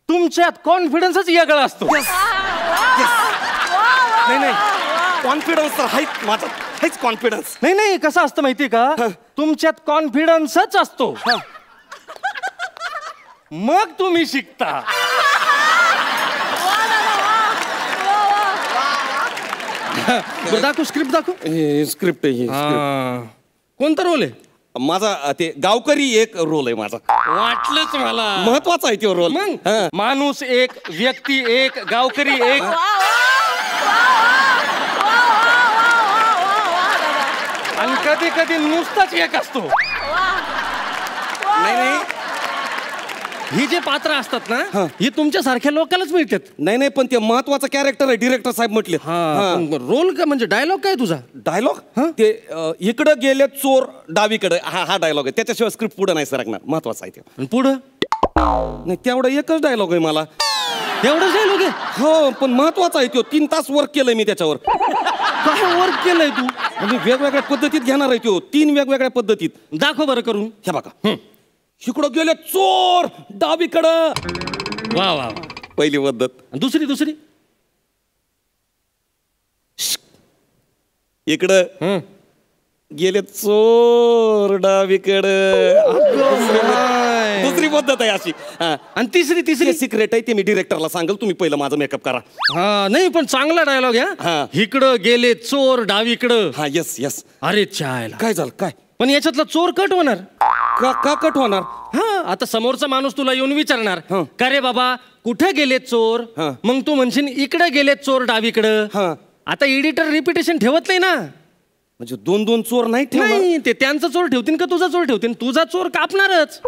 तुमच्यात कॉन्फिडन्सच वेगळा असतो. नाही कॉन्फिडन्स तर हाच माझा, हाच कॉन्फिडन्स. नाही कसं असतं माहितीये का, तुमच्यात कॉन्फिडन्सच असतो मग तुम्ही शिकता. दाखव स्क्रिप्ट दाखव. स्क्रिप्ट आहे. कोणता रोल आहे. माझा ते गावकरी एक रोल आहे माझा. वाटलंच मला. महत्वाचा आहे तो रोल. मग माणूस एक, व्यक्ती एक, गावकरी एक. आणि कधी कधी नुसताच एक असतो. नाही ही जे पात्र असतात ना, ही तुमच्या सारख्या लोकांनाच मिळतात. नाही पण ते महत्वाचं कॅरेक्टर आहे. डिरेक्टर साहेब म्हटले. रोल का म्हणजे डायलॉग काय तुझा. डायलॉग ते इकडं गेले चोर डावीकडे, हा डायलॉग आहे. त्याच्याशिवाय स्क्रिप्ट पुढे नाही सरकणार. महत्वाचा आहे ते. पुढं नाही तेवढा एकच डायलॉग आहे मला. एवढंच डायलॉग आहे. हो पण महत्वाचा आहे तो. 3 तास वर्क केलंय मी त्याच्यावर. काय वर्क केलंय तू. म्हणजे वेगवेगळ्या पद्धतीत घेणार आहे तो. 3 वेगवेगळ्या पद्धतीत. दाखव बरं करून. हे बघा, इकडं गेले चोर डावीकडं. वा वा. पहिली पद्धत. दुसरी इकडं गेले चोर डावीकडं. दुसरी पद्धत आहे अशी. आणि तिसरी सिक्रेट आहे ते मी डिरेक्टरला सांगेल. तुम्ही पहिलं माझा मेकअप करा. नाही पण चांगला डायलॉग आहे. इकडं गेले चोर डावीकडं. हा येस. अरे चायला काय झालं काय. पण याच्यातला चोर कट होणार. का कट होणार. आता समोरचा माणूस तुला येऊन विचारणार का रे बाबा कुठे गेले चोर. मग तू म्हणशील इकडे गेले चोर डावीकडं. आता एडिटर रिपिटेशन ठेवत नाही ना. म्हणजे 2 चोर नाही नाही, ते त्यांचा चोर ठेवतील का तुझा चोर ठेवतील. तुझा चोर कापणारच.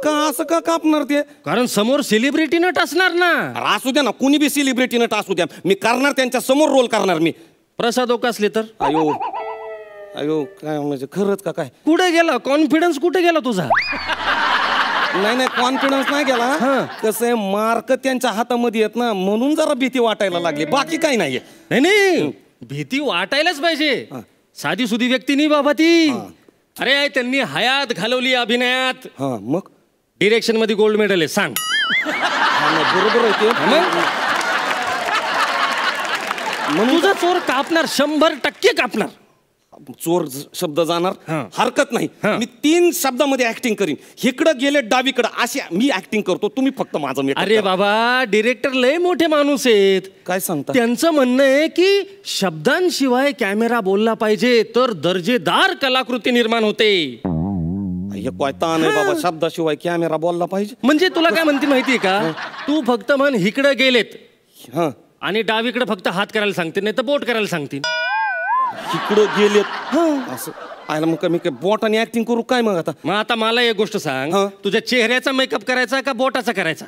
का असं का कापणार ते. कारण समोर सेलिब्रिटी नट असणार ना. असू द्या ना, कुणी बी सेलिब्रिटी नट असू द्या. मी करणार त्यांच्या समोर रोल करणार मी. प्रसाद ओक असले तर. अयो काय म्हणजे खरंच का काय. कुठे गेला कॉन्फिडन्स. कुठे गेला तुझा. नाही कॉन्फिडन्स नाही गेला. कसं आहे, मार्क त्यांच्या हातामध्ये येत ना, म्हणून जरा भीती वाटायला लागली. बाकी काही नाहीये. नाही भीती वाटायलाच पाहिजे. साधी सुधी व्यक्ती नाही बाबा ती. अरे त्यांनी हयात घालवली अभिनयात. मग डिरेक्शन मध्ये गोल्ड मेडल आहे. सांग. बरोबर आहे ते. मग तुझा चोर कापणार, 100% कापणार. चोर शब्द जाणार हरकत नाही. मी 3 शब्दामध्ये ऍक्टिंग करीन. इकडं गेले डावीकडं अशी मी ऍक्टिंग करतो. तुम्ही फक्त माझं मेकअप. अरे बाबा डिरेक्टर लय मोठे माणूस आहेत. काय सांगता. त्यांचं म्हणणं आहे की शब्दांशिवाय कॅमेरा बोलला पाहिजे तर दर्जेदार कलाकृती निर्माण होते. हे काय ताण आहे बाबा. शब्दाशिवाय कॅमेरा बोलला पाहिजे. म्हणजे तुला काय म्हणते माहितीये का, तू फक्त म्हण इकडं गेलेत आणि डावीकडे फक्त हात करायला सांगते, नाही तर बोट करायला सांगतील. इकडं गेलेत असं आयला. मग मी काय बोटाने ऍक्टिंग करू काय मग आता. मग आता मला एक गोष्ट सांग, तुझ्या चेहऱ्याचा मेकअप करायचा का बोटाचा करायचा.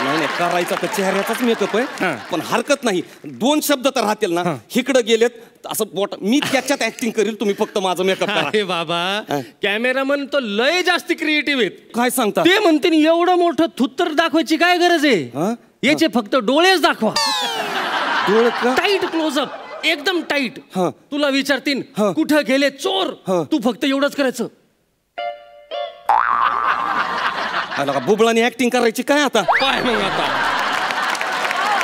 नाही करायचा तर चेहऱ्याचाच मेकअप आहे. पण हरकत नाही. 2 शब्द तर राहतील ना. इकडं गेलेत असं बोट. मी त्याच्यात ऍक्टिंग करेल. तुम्ही फक्त माझं मेकअप करा. अरे बाबा कॅमेरामन तो लय जास्त क्रिएटिव्ह आहेत. काय सांगता. ते म्हणते एवढं मोठं थुत्तर दाखवायची काय गरज आहे. याचे फक्त डोळेच दाखवा. डोळे टाईट क्लोजअप, एकदम टाईट. तुला विचारतील कुठं गेले चोर, तू फक्त एवढंच करायचं. आला का बुबळाने ऍक्टिंग करायची काय आता? काय मग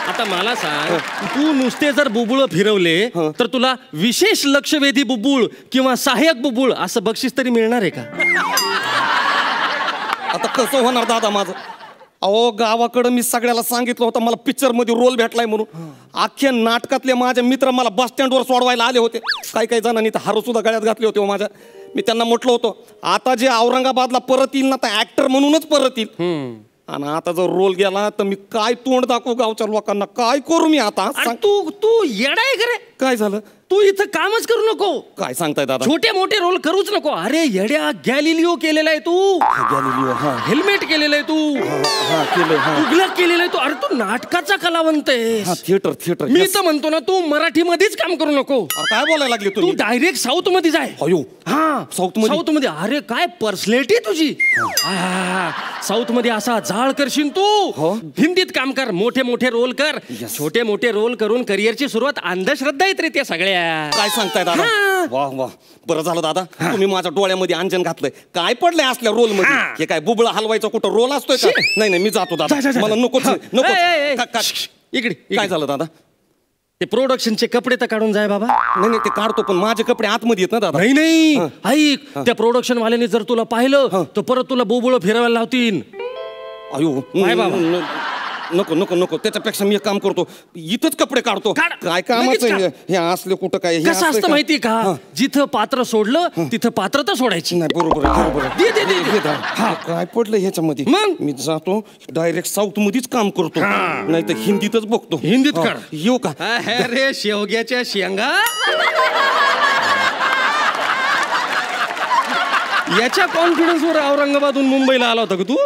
आता मला सांग, तू नुसते जर बुबुळ फिरवले तर तुला विशेष लक्षवेधी बुबुळ किंवा सहाय्यक बुबुळ असं बक्षीस तरी मिळणार आहे का? आता कसं होणार दादा माझं? अहो गावाकडं मी सगळ्याला सांगितलं होतं मला पिक्चर मध्ये रोल भेटलाय म्हणून. अख्ख्या नाटकातले माझे मित्र मला बस स्टँडवर सोडवायला आले होते. काही जणांनी तर हार सुद्धा गळ्यात घातले होते माझ्या. मी त्यांना म्हटलं होतं आता जे औरंगाबादला परत येईल ना तर ऍक्टर म्हणूनच परत येईल. आणि आता जर रोल गेला तर मी काय तोंड दाखवू गावच्या लोकांना? काय करू मी आता? तू येडा आहे खरे. काय झालं? तू इथं कामच करू नको. काय सांगताय दादा? छोटे मोठे रोल करूच नको. अरे येड्या, गॅलिलिओ केलेला आहे तू. गॅलिलिओ, हा. हेल्मेट केलेलं आहे तू. तुगलक केलेलं आहे तू. अरे तू नाटकाचा कलावंत आहे. थिएटर मी तर म्हणतो ना तू मराठी मध्येच काम करू नको. काय बोलायला लागले तू डायरेक्ट साऊथ मध्ये जाय. हा साऊथ मध्ये. अरे काय पर्सनॅलिटी तुझी. साऊथ मध्ये असा जाळ करशील तू. हिंदीत काम कर, मोठे मोठे रोल कर. छोटे मोठे रोल करून करिअरची सुरुवात अंधश्रद्धा आहेत रे त्या सगळ्या. काय सांगताय दादा? वा वा, बरं झालं दादा तुम्ही माझ्या डोळ्यामध्ये अंजन घातलंय. काय पडलंय असल्या रोल मध्ये? हे काय बुबळा हलवायचा कुठं रोल असतोय का? नाही मी जातो दादा, मला नको. इकडे काय झालं दादा? ते प्रोडक्शनचे कपडे तर काढून जाय बाबा. नाही ते काढतो पण माझे कपडे आतमध्ये येत ना दादा. नाही ऐक, त्या प्रोडक्शन वाल्याने जर तुला पाहिलं तर परत तुला बोबुळ फिरवायला लावतील. अयो नको त्याच्यापेक्षा मी एक काम करतो, इथंच कपडे काढतो. काय कामाचं हे असले कुठं काय? कसं असतं माहिती का? जिथं पात्र सोडलं तिथं पात्रता सोडायची. नाही बरोबर. काय पडलं ह्याच्यामध्ये? मग मी जातो डायरेक्ट साऊथ मध्येच काम करतो, नाही तर हिंदीतच बघतो. हिंदीत कर. येऊ का? अरे शेवग्याच्या शेंगा, याच्या कॉन्फिडन्स वर औरंगाबादहून मुंबईला आला होता का तू?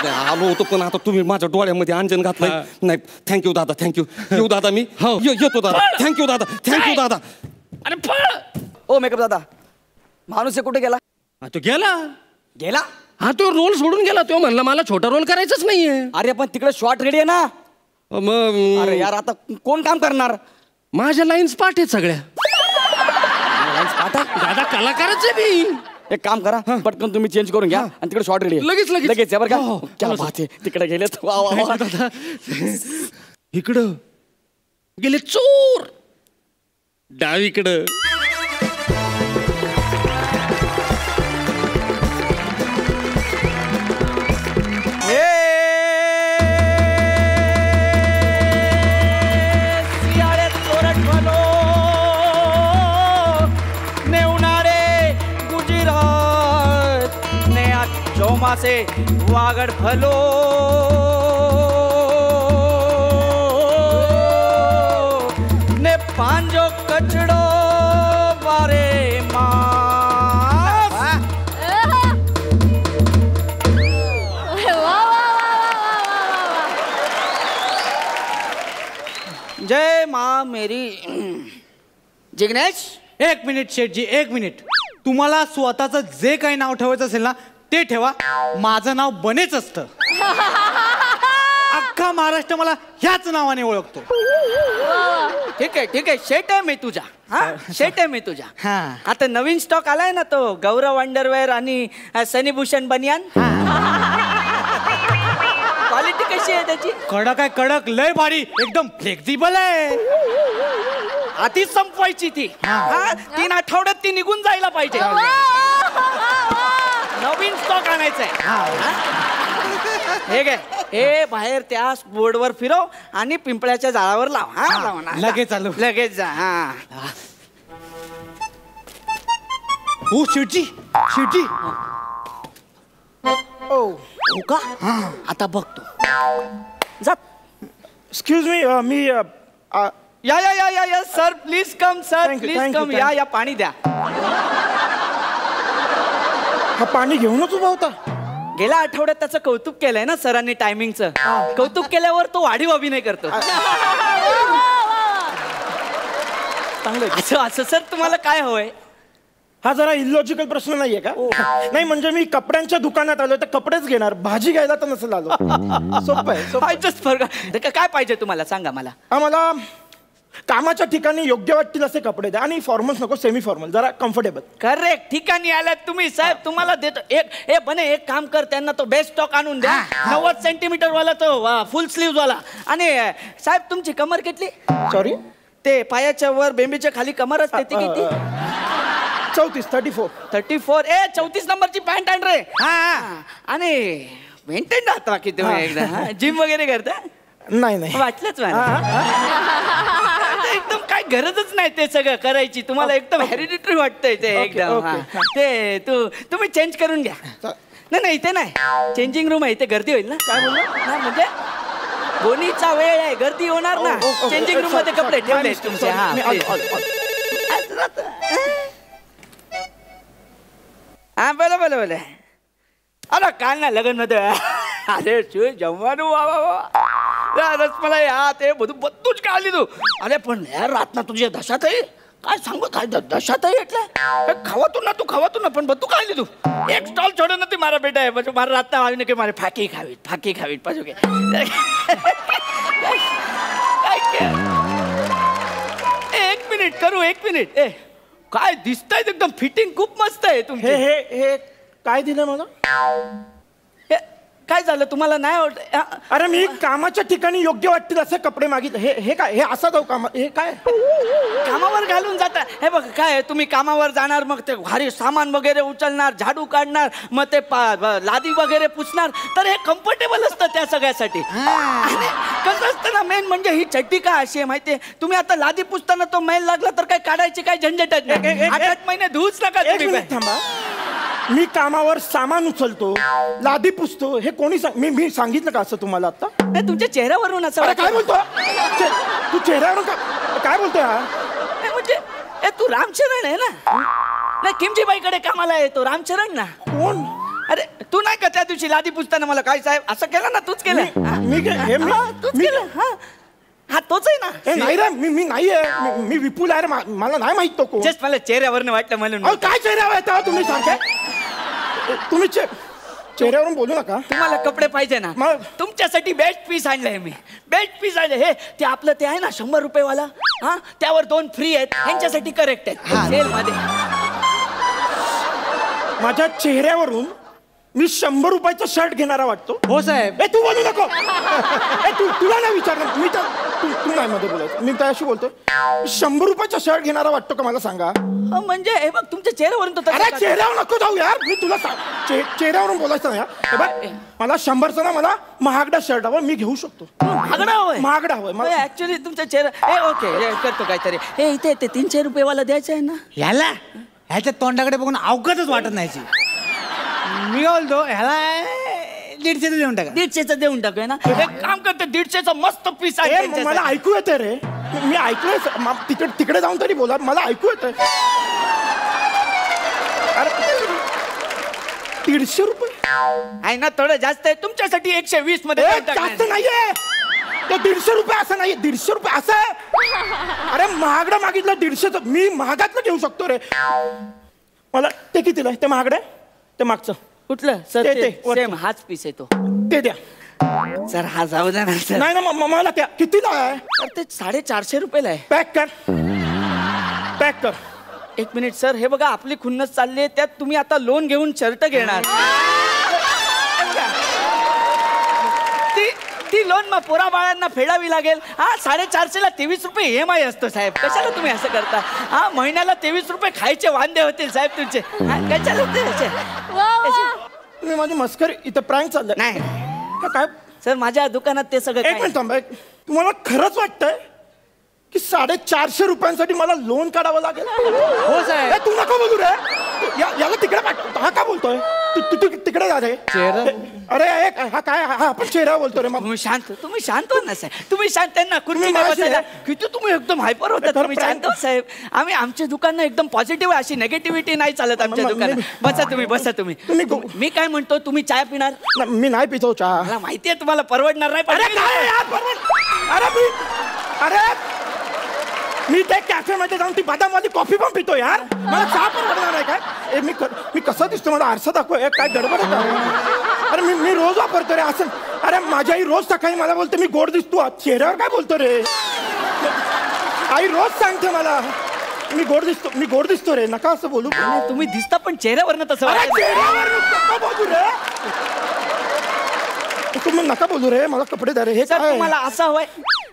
आलो होतो पण आता तुम्ही माझ्या डोळ्यामध्ये अंजन घातलंय. नाही थँक्यू दादा, थँक्यू. येऊ दादा मी. येतो दादा. थँक्यू दादा. अरे पळ. ओ मेकअप दादा, माणूस कुठे गेला? तो गेला. हा तो रोल सोडून गेला. तो म्हणला मला छोटा रोल करायचाच नाहीये. अरे पण तिकडे शॉर्ट रेडी आहे ना. मग अरे यार आता कोण काम करणार? माझ्या लाईन्स पाठ आहेत सगळ्या. पाठ आहे? दादा कलाकारच आहे मी. एक काम करा, पटकन तुम्ही चेंज करून घ्या आणि तिकडे शॉर्ट रेडी. लगेच बरं का? क्या बात आहे. तिकडे गेलेत. दादा इकडं गेले चोर. डावीकडं. से वागड़ भलो ने पांजो कचड़ो बारे मास. जय माँ मेरी. जिग्नेश एक मिनिट शेठजी, एक मिनिट. तुम्हाला स्वतःचं जे काही नाव ठेवायचं असेल ना ते ठेवा. माझं नाव बनेच असतं. अख्खा महाराष्ट्र मला ह्याच नावाने ओळखतो. ठीक आहे. शेट आहे मी तुझा. शेट आहे मी तुझा. आता नवीन स्टॉक आलाय ना तो गौरव अंडरवेअर आणि सनीभूषण बनियान. क्वालिटी कशी आहे त्याची? कडक आहे, कडक, लय भारी, एकदम फ्लेक्झिबल आहे. आधीच संपवायची ती. 3 आठवड्यात ती निघून जायला पाहिजे. नवीन स्टॉक आणायचंय. हे काय, हे बाहेर त्या बोर्डवर फिरव आणि पिंपळ्याच्या झाडावर लाव. लगेच चालू. लगेच जा. हो शेठजी. हो का? आता बघतो. जात. एक्सक्यूज मी या sir please come. Sir please come. या पाणी द्या. हा पाणी घेऊनच उभा होता. गेल्या आठवड्यात त्याचं कौतुक केलंय ना सरांनी टायमिंगचं. कौतुक केल्यावर तो वाढीव अभिनय करतो. असं सर तुम्हाला काय हवंय? हा जरा इलॉजिकल प्रश्न नाहीये का? नाही म्हणजे मी कपड्यांच्या दुकानात आलो तर कपडेच घेणार, भाजी घ्यायला तर नसेल आलो. सोपं आहे. काय पाहिजे तुम्हाला सांगा मला. आम्हाला कामाच्या ठिकाणी योग्य वाटतील असे कपडे द्या आणि फॉर्मल्स नको, सेमी फॉर्मल, जरा कम्फर्टेबल. करेक्ट ठिकाणी आलात तुम्ही साहेब. तुम्हाला देतो एक काम कर, त्यांना तो बेस्ट स्टॉक आणून द्या. 90 सेंटीमीटर वाला तो फुल स्लीव्ह वाला. आणि साहेब तुमची कमर किती? सॉरी, ते पायाच्या वर बेंबीच्या खाली कमर असते ती किती? 34. 34. 34 नंबरची पॅन्ट आण रे. आणि मेंटेन राहता बाकी तुम्ही एकदा जिम वगैरे करता? नाही वाटलंच एकदम काय गरजच नाही ते सगळं करायची. तुम्हाला एकदम हेरिडिटरी वाटतंय ते एकदम. ते तुम्ही चेंज करून घ्या. नाही इथे नाही, चेंजिंग रूम आहे, इथे गर्दी होईल ना. काय बोलला? म्हणजे गोणीचा वेळ आहे, गर्दी होणार ना. चेंजिंग रूम मध्ये कपडे ठेवले तुमचे. हा बोला. अरे काय ना लग्न मध्ये अरे जमવાનું वा रसमलाई ते બધું જ ખાઈ લીધું. અરે પણ યાર રાતના તું જે દશા થઈ, काय सांगू काय दशा થઈ એટલે ખાવાતું ન પણ બધું ખાઈ લીધું. એક સ્ટોલ છોડ્યો નથી મારા બેટાએ. પછી મારા રાતના આવીને કે મારે ફાકી ખાવી પાછું કે एक मिनिट. काय दिसतंय एकदम फिटिंग खूप मस्त आहे तुमची. हे काय दिलं मला? काय झालं तुम्हाला नाही आवडत? अरे मी कामाच्या ठिकाणी योग्य वाटतील असे कपडे मागितले. हे काय? हे असं जाऊ काम? हे काय कामावर घालून जाता? हे बघ काय तुम्ही कामावर जाणार, मग ते भारी सामान वगैरे उचलणार, झाडू काढणार, मग ते लादी वगैरे पुसणार, तर हे कम्फर्टेबल असतं त्या सगळ्यासाठी. आणि कसं असतं ना, मेन म्हणजे ही चड्डी काय अशी आहे माहितीये, तुम्ही आता लादी पुसताना तो मैल लागला तर काय काढायची काय झंझटच नाही. 8 महिने धुवूच नका तुम्ही. थांबा, मी कामावर सामान उचलतो, लादी पुसतो, हे कोणी मी सांगितलं का असं तुम्हाला आता? तुमच्या चेहऱ्यावरून असं काय बोलतो तू? चेहऱ्यावरून काय बोलतोय? म्हणजे तू रामचरण आहे ना? किमजीबाईकडे कामाला येतो रामचरण ना. कोण? अरे तू नाही का त्या दिवशी लादी पुसताना मला काय साहेब असं केलं ना? तूच केलं. तूच केलं? हा तोच आहे ना. नाही रे, मी नाही आहे. मी विपुल आहे रे. मला नाही माहित तो कोण. जस्ट मला चेहऱ्यावरनं वाटलं म्हणून. काय चेहऱ्यावर येतं तुम्ही? सारखे तुम्ही चेहऱ्यावरून बोलू नका. तुम्हाला कपडे पाहिजे ना, तुमच्यासाठी बेस्ट पीस आणलंय मी. बेस्ट पीस आणले. हे ते आपलं ते आहे ना 100 रुपयेवाला, हा त्यावर 2 फ्री आहेत. यांच्यासाठी करेक्ट आहेत सेल मध्ये. माझ्या चेहऱ्यावरून मी 100 रुपयाचा शर्ट घेणारा वाटतो? हो साहेब. तू बोलू नको. तुला नाही विचारलं मी. तू नाही मध्ये बोलायचं. मी त्याशी बोलतो. 100 रुपयाचा शर्ट घेणारा वाटतो का मला सांगा? म्हणजे हे बघ तुमच्या चेहऱ्यावरून तो. अरे चेहऱ्यावर नको जाऊ यार. मी तुला चेहऱ्यावरून बोलायचं ना यार. हे बघ, मला 100चा ना मला महागडा शर्ट हवा, मी घेऊ शकतो. महागडा हवंय ऍक्च्युली तुमच्या चेहरा. ओके करतो काहीतरी. हे इथे 300 रुपयेवाला द्यायचा आहे ना ह्याला. ह्याच्या तोंडाकडे बघून अवकाशच वाटत नाही. मी बोलतो ह्याला 150 देऊन टाका. 150 देऊन टाकूया ना. एक काम करते 150चा मस्त पीस आहे. मला ऐकू येते रे. मी ऐकलंय. तिकडे जाऊन तरी बोला. मला ऐकू येतंय. अरे 150 रुपये आहे ना, थोडं जास्त आहे तुमच्यासाठी. 120 मध्ये जास्त नाहीये. ते 150 रुपये असं नाहीये. 150 रुपये असं आहे. अरे महागडं मागितलं 150चं. मी महागातलं घेऊ शकतो रे. मला ते कितीला आहे? ते महागडं आहे. ते मागचं कुठलं सर? ते सेम हाच पीस आहे तो. ते द्या सर. हा जाऊ द्या ना सर. नाही ना मला त्या कितीला आहे? ते 450 रुपयाला आहे. पॅक कर. 1 मिनिट सर. हे बघा आपली खुन्नस चालली आहे, त्यात तुम्ही आता लोन घेऊन शर्ट घेणार. ती लोन मग पोरा बाळांना फेडावी लागेल. हा 450ला 23 रुपये EMI असतो साहेब. कशाला तुम्ही असं करता? हा महिन्याला 23 रुपये खायचे वांदे होतील साहेब तुमचे. कशाला तुम्ही माझी मस्करी इथं प्रँक चाललं नाही काय सर? माझ्या दुकानात ते सगळं. एक मिनिट थांबा. तुम्हाला खरंच वाटतंय की 450 रुपयांसाठी मला लोन काढावं लागेल? हो साहेब. तू नको बोलू रे. याला तिकडे पाठव. हा काय बोलतोय? तिकडे जा रे. अरे हा काय? हा आपण चेहरा बोलतो रे. तुम्ही शांत हो ना साहेब. तुम्ही शांत. त्यांना किती तुम्ही एकदम हायपर होता. तुम्ही शांत साहेब. आमच्या दुकान एकदम पॉझिटिव्ह आहे. अशी नेगेटिव्हिटी नाही चालत आमच्या दुकानात. बसा तुम्ही. मी काय म्हणतो, तुम्ही चाय पिणार? मी नाही पितो चहा. मला माहितीये तुम्हाला परवडणार नाही. मी त्या कॅफे मध्ये जाऊन ती बदामवाली कॉफी पण पितो यार. मला चहा परवडणार आहे काय? मी कसं दिसतो? मला आरसा दाखव. काय गडबड आहे? अरे मी रोज वापरतो रे असं. अरे माझी आई रोज सकाळी मला बोलते मी गोड दिसतो. चेहऱ्यावर काय बोलतो रे? आई रोज सांगते मला मी गोड दिसतो रे, नका असं बोलू. तुम्ही दिसता पण चेहऱ्यावरनं तसं अरे वाटतं. चेहऱ्यावर नका बोलू रे. तुम्ही नका बोलू रे, मला कपडे द्या रे. हे सर काय तुम्हाला असा हवाय,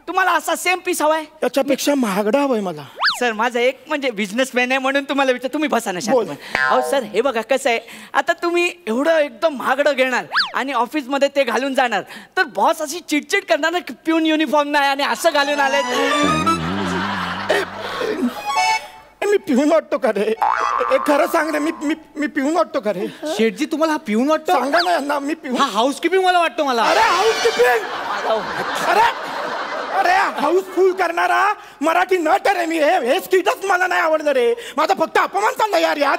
तुम्हाला असा सेम पीस हवाय. त्याच्यापेक्षा महागडा हवाय मला. सर माझा एक म्हणजे बिझनेसमॅन आहे म्हणून तुम्हाला विचार, तुम्ही बसा ना बोल. शांत. अहो सर हे बघा कसं आहे, आता तुम्ही एवढं एकदम महागडं घेणार आणि ऑफिसमध्ये ते घालून जाणार तर बॉस अशी चिडचिड करणार ना, पिऊन युनिफॉर्म नाही आणि असं घालून आले. मी पिऊन वाटतो का रे? खरं सांग रे, मी पिऊन वाटतो का रे? शेठजी तुम्हाला हा पिऊन वाटतो? सांगा ना यांना मी पिऊन. हा हाऊसकीपिंग मला वाटतो मला. अरे हाऊसकीपिंग, अरे अरे हाऊसफुल करणारा मराठी नट रे मी. हे स्किटच मला नाही आवडलं रे. माझा फक्त अपमान चालला यार यात.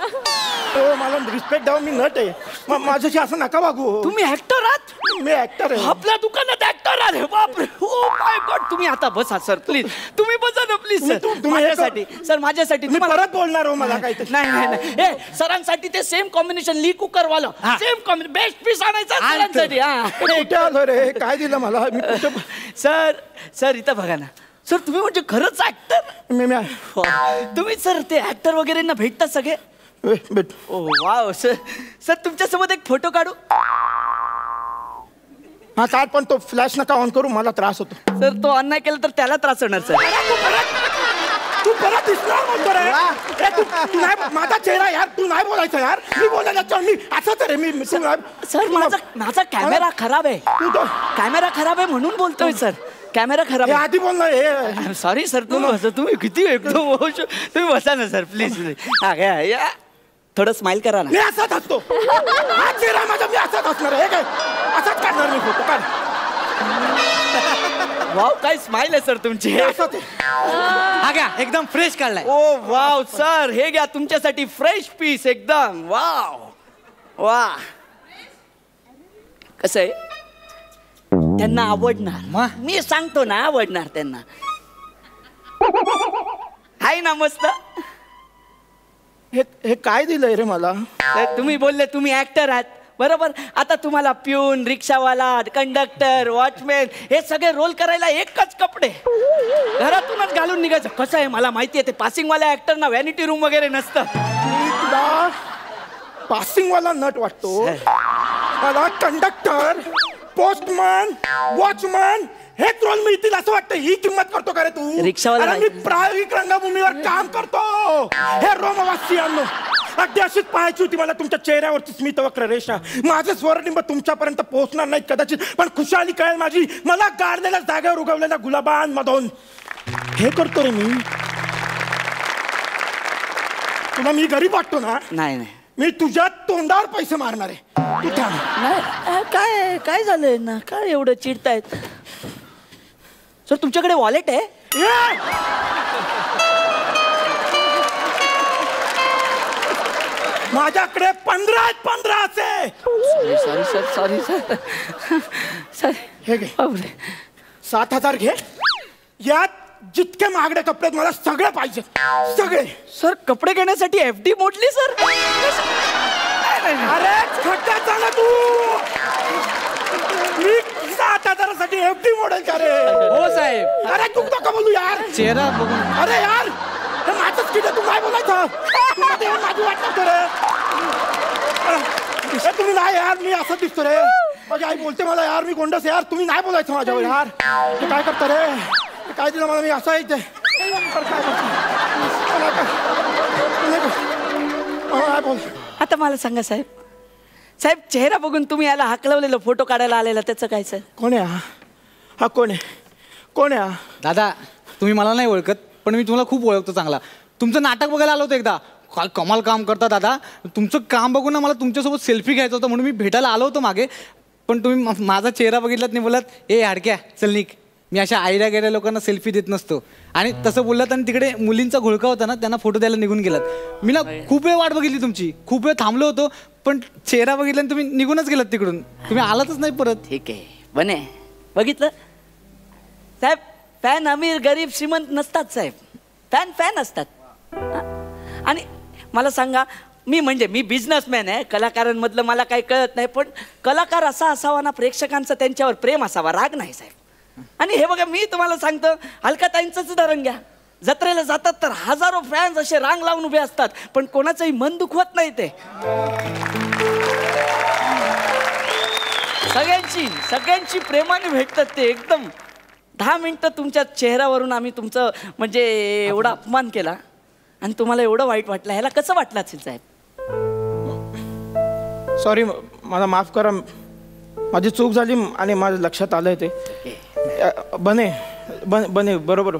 मला रिस्पेक्ट द्यावं, मी नट आहे. माझ्याशी असं नका वागू. तुम्ही ऍक्टर आहात? मी ऍक्टर आहे. आपल्या दुकानात ऍक्टर आहे? बापरे, ओ माय गॉड. तुम्ही आता बसा सर प्लीज, तुम्ही बसा ना प्लीज सर. माझ्यासाठी सर, माझ्यासाठी मी परत बोलणार हो मला काही. नाही नाही नाही, हे सरांसाठी ते सेम कॉम्बिनेशन ली कुकर वाला सेम कॉम्बिनेशन बेस्ट पीस आणायचा सरांसाठी. कुठे आलो रे? काय दिलं मला? मी कुठे? सर सर इथं बघा ना सर, तुम्ही म्हणजे खरंच ऍक्टर. तुम्ही सर ते ऍक्टर वगैरे ना भेटतात सगळे. भेट. ओ वाव सर. सर तुमच्यासोबत एक फोटो काढू? हा काढ, पण तो फ्लॅश नका ऑन करू, मला त्रास होतो. सर तो अन्याय केला तर त्याला त्रास होणार सर. तू परत दिसणार म्हणतो रे. तू नाही, माझा चेहरा यार, तू नाही बोलायचं यार. मी बोलायला मी असंच रे. मी सर माझा कॅमेरा खराब आहे. कॅमेरा खराब आहे म्हणून बोलतोय सर. कॅमेरा खराब आहे. आधी बोलणार. सॉरी सर, तुम्ही बसा. तुम्ही किती एकदम तुम्ही बसा ना सर प्लीज. हा घ्या या, थोडं स्माइल करा ना. मी असाच असतो. हा चेहरा माझा, मी असाच असणार आहे. असाच काढणार मी फोटो. काढ. वाव काय स्माइल आहे सर तुमची. हा घ्या, एकदम फ्रेश काढलाय. ओ वाव सर, हे घ्या तुमच्यासाठी फ्रेश पीस एकदम. वाव वा. कसं आहे, त्यांना आवडणार. मी सांगतो ना, आवडणार त्यांना. आहे ना मस्त. हे काय दिलंय रे मला? तुम्ही बोलले तुम्ही ऍक्टर आहात बरोबर. आता तुम्हाला प्यून, रिक्षावाला, कंडक्टर, वॉचमॅन हे सगळे रोल करायला एकच कपडे घरातूनच घालून निघायचं. कसं आहे मला माहिती आहे, ते पासिंगवाल्या ऍक्टरना व्हॅनिटी रूम वगैरे नसतं. तुला पासिंगवाला नट वाटतो? मला कंडक्टर, पोस्टमन, वॉचमन हेच रोल मिळतील असं वाटतं. ही किंमत करतो का रे तू? रिक्षावाला मी प्रायोगिक रंगभूमीवर काम करतो. हे रोमवासियांनो, अगदी अशीच पाहायची होती मला तुमच्या चेहऱ्यावरची स्मितवक्र रेषा. माझे स्वरनिंब तुमच्यापर्यंत पोहोचणार नाही कदाचित, पण खुशाली कळेल माझी मला गाडलेल्या जागेवर उगवलेल्या गुलाबांमधून. हे करतो रे मी. तुला मी गरीब वाटतो ना? नाही नाही, मी तुझ्या तोंडावर पैसे मारणार आहे. तू थांब. नाही काय काय झालंय ना, काय एवढं चिडतायत सर? तुमच्याकडे वॉलेट आहे? माझ्याकडे 15 असे. Sorry sir, sorry sir. Sir हे घे 7,000 घे. यात जितके महागडे कपडे मला सगळे पाहिजे, सगळे. सर कपडे घेण्यासाठी FD मोडली सर? अरे खड्ड्याचा ना तू. मी 7,000साठी FD मॉडेल का रे? हो साहेब. अरे तू नका बोलू यार. चेहरा बघून. अरे यार, हे माझंच किती, तू काय बोलायचं? माझी वाटत रे. तुम्ही नाही यार, मी असं दिसतो रे. माझी आई बोलते मला यार मी गोंडस यार. तुम्ही नाही बोलायचं माझ्यावर यार. हे काय करता रे? काय दिलं मला? मी असं आहे ते काय बोल. आता मला सांगा साहेब, साहेब चेहरा बघून तुम्ही याला हाकलवलेलं फोटो काढायला आलेला त्याचं काय सर? कोण आहे हा? कोण आहे? कोण आहे? दादा तुम्ही मला नाही ओळखत, पण मी तुम्हाला खूप ओळखतो चांगला. तुमचं नाटक बघायला आलो होतो एकदा. काय कमाल काम करता दादा. तुमचं काम बघून ना मला तुमच्यासोबत सेल्फी घ्यायचं होतं म्हणून मी भेटायला आलो होतो मागे. पण तुम्ही माझा चेहरा बघितलात नाही, बोललात ए हाडक्या चल निक. मी अशा आयऱ्या गेल्या लोकांना सेल्फी देत नसतो. आणि तसं बोललात आणि तिकडे मुलींचा घोळका होता ना, त्यांना फोटो द्यायला निघून गेलात. मी ना खूप वेळ वाट बघितली तुमची, खूप वेळ थांबलो होतो, पण चेहरा बघितला आणि तुम्ही निघूनच गेलात तिकडून. तुम्ही आलातच नाही परत. ठीक आहे बने, बघितलं साहेब. फॅन अमीर गरीब श्रीमंत नसतात साहेब, फॅन फॅन असतात. आणि मला सांगा, मी बिझनेसमॅन आहे, कलाकारांमधलं मला काही कळत नाही, पण कलाकार असा असावा ना, प्रेक्षकांचं त्यांच्यावर प्रेम असावा, राग नाही साहेब. आणि हे बघा मी तुम्हाला सांगतो, अलकाताईंचंच उदाहरण घ्या. जत्रेला जातात तर हजारो फॅन्स असे रांग लावून उभे असतात, पण कोणाचंही मन दुखवत नाही ते. सगळ्यांची प्रेमाने भेटतात ते. एकदम 10 मिनिटं तुमच्या चेहऱ्यावरून आम्ही तुमचं म्हणजे एवढा अपमान केला आणि तुम्हाला एवढं वाईट वाटलं. ह्याला कसं वाटलं असेल साहेब? सॉरी, मला माफ करा, माझी चूक झाली आणि माझं लक्षात आलंय ते. बने बरोबर.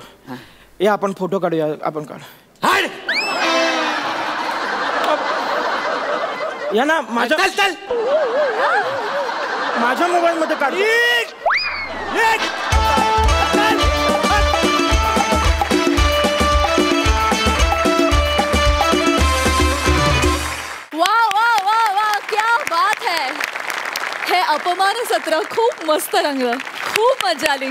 या आपण फोटो काढूया. आपण काढ या ना. माझ्या मोबाईल मध्ये काढ. हे अपमान सत्र खूप मस्त रंगलं, खूप मजा आली.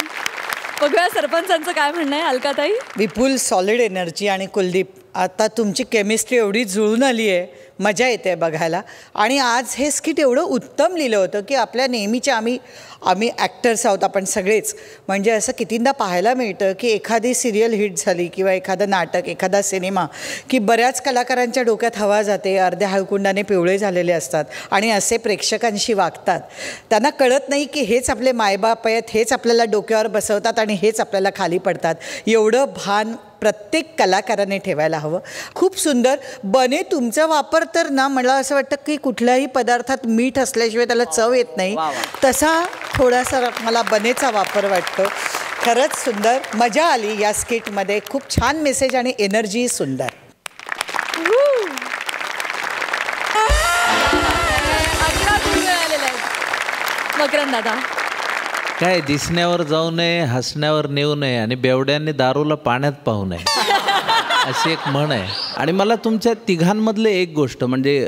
बघूया सरपंचांचं काय म्हणणं आहे. अलकाताई? विपुल सॉलिड एनर्जी आणि कुलदीप, आता तुमची केमिस्ट्री एवढी जुळून आली आहे, मजा येते बघायला. आणि आज हे स्किट एवढं उत्तम लिहिलं होतं की आपल्या नेहमीच्या आम्ही ॲक्टर्स आहोत आपण सगळेच, म्हणजे असं कितींदा पाहायला मिळतं की एखादी सिरियल हिट झाली किंवा एखादं नाटक, एखादा सिनेमा, की बऱ्याच कलाकारांच्या डोक्यात हवा जाते, अर्ध्या हळकुंडाने पिवळे झालेले असतात आणि असे प्रेक्षकांशी वागतात. त्यांना कळत नाही की हेच आपले मायबाप आहेत, हेच आपल्याला डोक्यावर बसवतात आणि हेच आपल्याला खाली पडतात. एवढं भान प्रत्येक कलाकाराने ठेवायला हवं. खूप सुंदर. बने, तुमचा वापर तर ना, मला असं वाटतं की कुठल्याही पदार्थात मीठ असल्याशिवाय त्याला चव येत नाही, तसा थोडासा मला बनेचा वापर वाटतो. खरंच सुंदर, मजा आली या स्किटमध्ये. खूप छान मेसेज आणि एनर्जी सुंदर. मकरंद दादा, काय दिसण्यावर जाऊ नये, हसण्यावर नेऊ नये आणि बेवड्यांनी दारूला पाण्यात पाहू नये, अशी एक म्हण आहे. आणि मला तुमच्या तिघांमधले एक गोष्ट म्हणजे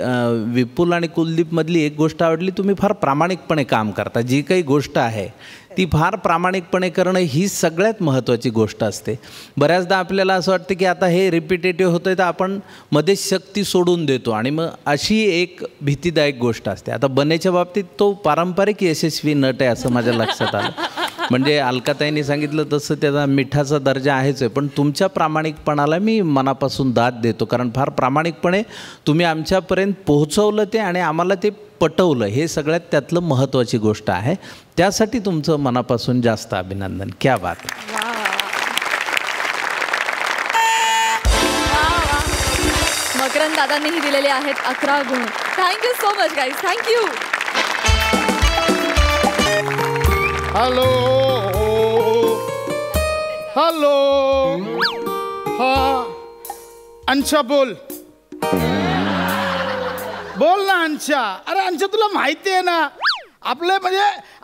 विपुल आणि कुलदीपमधली एक गोष्ट आवडली. तुम्ही फार प्रामाणिकपणे काम करता. जी काही गोष्ट आहे ती फार प्रामाणिकपणे करणं ही सगळ्यात महत्त्वाची गोष्ट असते. बऱ्याचदा आपल्याला असं वाटतं की आता हे रिपिटेटिव्ह होतं आहे तर आपण मध्येच शक्ती सोडून देतो आणि मग अशी एक भीतीदायक गोष्ट असते. आता बनेच्या बाबतीत तो पारंपरिक यशस्वी नट आहे असं माझ्या लक्षात आलं. म्हणजे अलकाताईंनी सांगितलं तसं त्याचा मिठाचा दर्जा आहेच आहे, पण तुमच्या प्रामाणिकपणाला मी मनापासून दाद देतो, कारण फार प्रामाणिकपणे तुम्ही आमच्यापर्यंत पोहोचवलं ते आणि आम्हाला ते पटवलं. हे सगळ्यात त्यातलं महत्त्वाची गोष्ट आहे. त्यासाठी तुमचं मनापासून जास्त अभिनंदन. क्या बात. मकरंद दादांनीही दिलेले आहेत 11 गुण. Thank you so much guys. Thank you. Hello hello. हा अंशा बोल ना अंशा. अरे अंशा, तुला माहिती आहे ना आपलं म्हणजे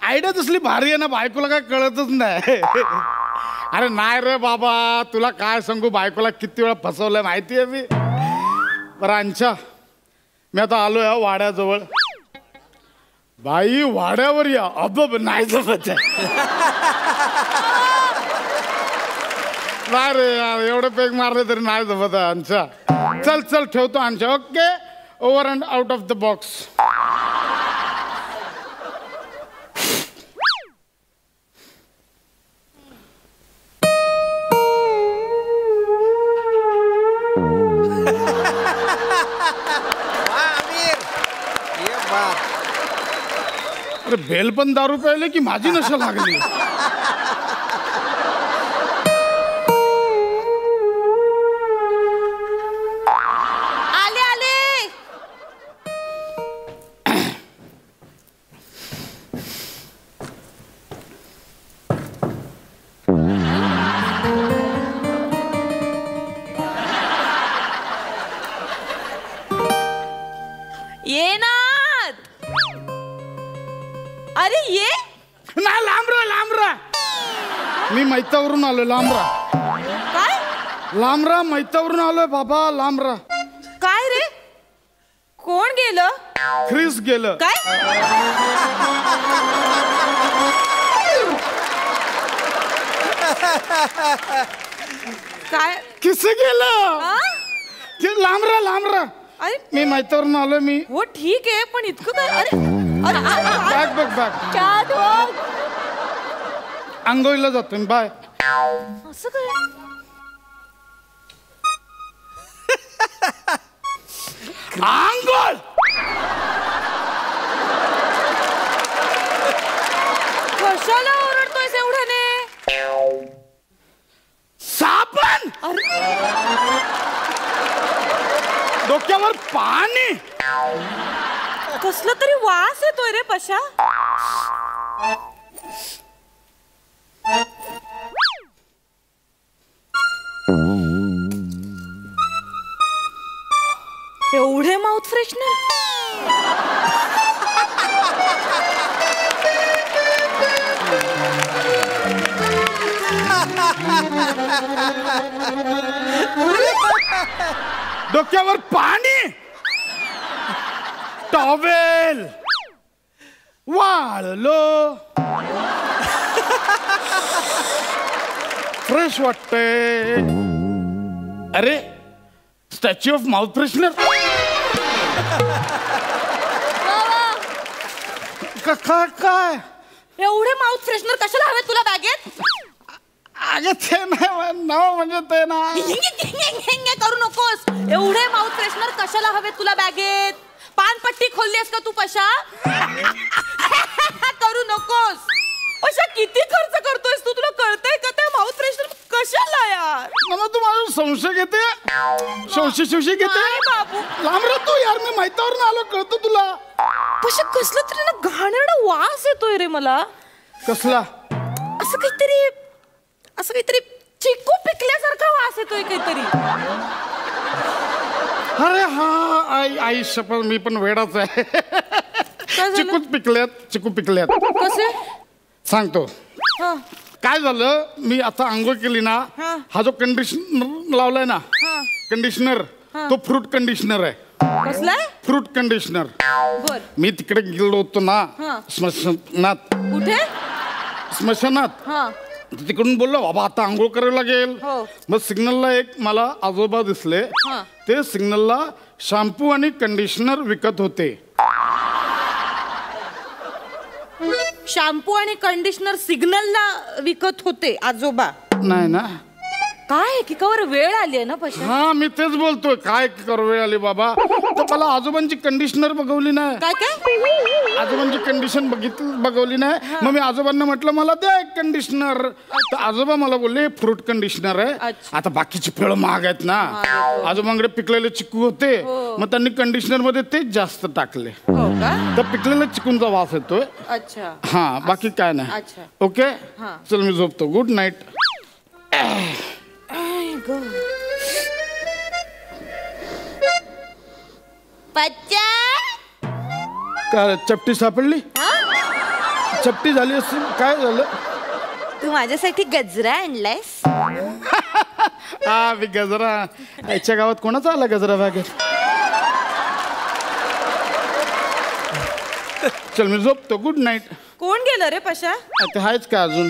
आयडिया तसली भारी आहे ना, बायकोला काय कळतच नाही. अरे नाही रे बाबा, तुला काय सांगू, बायकोला किती वेळा फसवलंय माहिती आहे मी. बरं अंशा, मी आता आलो या वाड्याजवळ. बाई वाड्यावर या. अब नाही जमत आहे. नाही रे यार, एवढं पेग मारले तरी नाही जमत आहे अंशा. चल चल ठेवतो अंशा. Okay, over and out of the box. अरे बेल पण दारू प्यायले की माझी नशा लागली. आले आले. ये ना. अरे ये ना. लांबरा. मी मैतावरून आलोय. लांबरा. काय? लांबरा मैतावरून आलोय बाबा. लांबरा. काय रे? कोण गेलं? ख्रिस गेलं. काय? काय किस गेलं? लांबरा. अरे मी मैतावरून आलोय मी. हो ठीक आहे, पण इतकं काय? अरे बॅग बघ बॅग. क्या दो? आंघोळीला जातोय. बाय. असं काय? आंघोळ. कशाला ओरडतोयस एवढ्याने? साबण. डोक्यावर पाणी. कसलं तरी वास येतोय रे पशा. एवढे माउथ फ्रेशनर. डोक्यावर पाणी. टॉवेल. वाळलो. फ्रेश वाटतंय. अरे स्टॅच्यू ऑफ माउथ फ्रेशनर. काय एवढे माउथ फ्रेशनर कशाला हवे तुला बॅगेत? अगं ते नाही नाव म्हणजे ते ना. करू नकोस. एवढे माउथ फ्रेशनर कशाला हवे तुला बॅगेत? पानपट्टी खोललीस का तू पशा? करू नकोस. पशा किती खर्च करतोयस तू? तुला कळतंय का त्या माउथ फ्रेशनर कशाला यार? मला तू माझा संशय घेते. संशय घेते बाबू. लांब राहतो यार. मी माहितावरून आलो. कळतो तुला? पशा कसलं तरी ना घाणेरडा वास येतोय रे मला. कसला? असं काहीतरी चिकू पिकल्यासारखा वास येतोय काहीतरी. अरे हा आई शपथ मी पण वेडाच आहे. चिकू पिकल्यात. कसे? सांगतो. काय झालं, मी आता आंघोळ केली ना. हा जो कंडिशनर लावलाय ना, कंडिशनर, तो फ्रूट कंडिशनर आहे. कसलाय? Fruit conditioner. बर. मी तिकडे गेलो होतो ना स्मशानात. कुठे? स्मशानात. तिकडून बोललो बाबा आता आंघोळ करावं लागेल. मग सिग्नलला एक मला आजोबा दिसले. ते सिग्नलला शॅम्पू आणि कंडिशनर विकत होते. शॅम्पू आणि कंडिशनर सिग्नलला विकत होते आजोबा? नाही ना. काय की कवर वेळ आली आहे ना पशा? हा मी तेच बोलतोय. काय कर वेळ आली बाबा. तर मला आजोबांची कंडिशनर बघवली नाही. काय आजोबांची कंडिशन बघवली नाही. मग मी आजोबांना म्हटलं मला द्या एक कंडिशनर. तर आजोबा मला बोलले फ्रूट कंडिशनर आहे. आता बाकीची फळं महाग आहेत ना. आजोबांकडे पिकलेले चिकू होते. मग त्यांनी कंडिशनर मध्ये तेच जास्त टाकले. तर पिकलेल्या चिकूंचा वास येतोय. अच्छा. हा बाकी काय नाही. ओके चल मी झोपतो. Good night. काय चपटी सापडली? चपटी झाली असेल. काय झालं? तू माझ्यासाठी गजरा आणलायस? हा मी गजरा. याच्या गावात कोणाचा आला गजरा बागेत? चल मी झोपतो. Good night. कोण गेलं रे पशा? ते आहेच का अजून?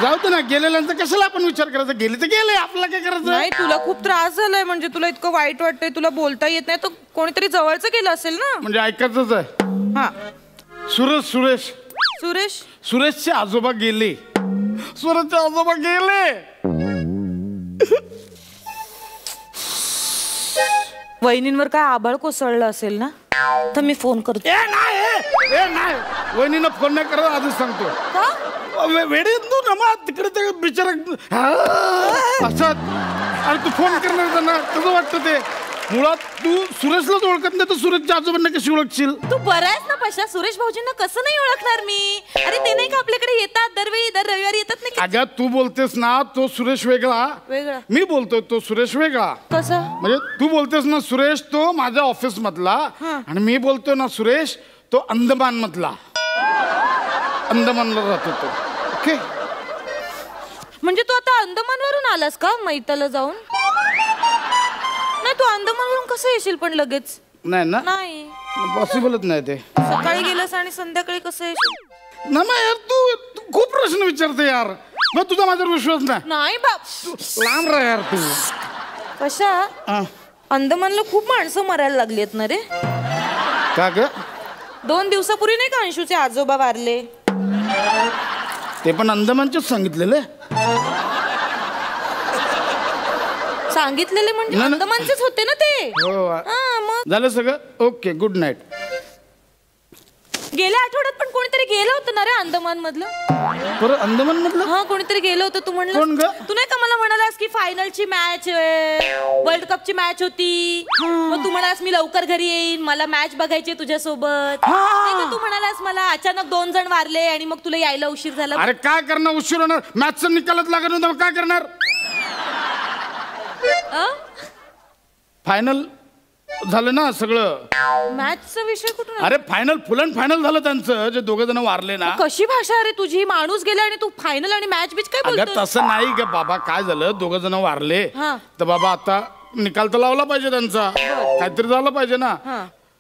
जाऊ दे ना. गेलेल्यांचा कशाला आपण विचार करायचा. गेले तर गेले. आपल्याला काय करायचं? नाही तुला खूप त्रास झालाय. म्हणजे तुला इतकं वाईट वाटतंय. तुला बोलता येत नाही. तर कोणीतरी जवळचं गेलं असेल ना. म्हणजे ऐकायचंच आहे. सुरेशचे आजोबा गेले. सुरेशचे आजोबा गेले. वहिनींवर काय आभाळ कोसळलं असेल ना. तर मी फोन करतो. नाही वहिनीनं फोन नाही करत. आधीच सांगतो. वेडे तू ना मग तिकडे ते बिचारा असं. आणि तू फोन करणार त्यांना कसं वाटतं ते? मुळात तू सुरेशलाच ओळखत नाही तर सुरेशच्या आजोबांना कशी ओळखशील? तू बरा आहेस ना पशा? सुरेश भाऊजींना कसं नाही ओळखणार मी? अरे ते नाही का आपल्याकडे येतात दरवेळी, दर रविवारी येतात नाही? अगं तू बोलतेस ना तो सुरेश वेगळा. मी बोलतोय तो सुरेश वेगळा. कसा? म्हणजे तू बोलतेस ना सुरेश तो माझ्या ऑफिस मधला. आणि मी बोलतोय ना सुरेश तो अंदमान मधला. अंदमानला राहतो तो. ओके. म्हणजे तू आता अंदमानवरून आलास का मैताला जाऊन? नाही तू अंदमानवरून कसं येशील पण लगेच? नाही ना. नाही पॉसिबलच नाही ते. सकाळी गेलंस आणि संध्याकाळी कसं येशील? ना यार तू खूप प्रश्न विचारते यार. मग तुझा माझ्यावर विश्वास नाही. नाही बाप. लांब राह यार तू. कशा? अंदमानला खूप माणसं मरायला लागली आहेत ना रे. का ग? 2 दिवसापूर्वी नाही का अंशूचे आजोबा वारले? ते पण अंदमानचेच सांगितलेले. सांगितलेले म्हणजे अंदमानचेच होते ना ते. हो. मग झालं सगळं ओके गुड नाईट. गेल्या आठवड्यात पण कोणीतरी गेलं होतं ना रे अंदमान मधलं. परत अंदमान मधलं? हा कोणीतरी गेलं होतं. तू म्हणलं कोण ग? तू नाही का मला म्हणालास की फायनलची मॅच वर्ल्ड कपची मॅच होती. मग तू म्हणालास मी लवकर घरी येईन मला मॅच बघायची तुझ्यासोबत. नाही का तू म्हणालास मला अचानक 2 जण वारले आणि मग तुला यायला उशीर झाला. अरे काय करणार उशीर होणार मॅचचा निकालच लागत नव्हता मग काय करणार. फायनल झालं ना सगळं. मॅचचा विषय कुठून? अरे फायनल फुल अँड फायनल झालं त्यांचं जे 2 जण वारले ना. कशी भाषा अरे तुझी. माणूस गेला आणि तू फायनल आणि मॅच बीच काय अगं बोलतोय? तसं नाही ग बाबा काय झालं 2 जण वारले तर बाबा आता निकाल तर लावला पाहिजे त्यांचा काहीतरी झालं पाहिजे ना.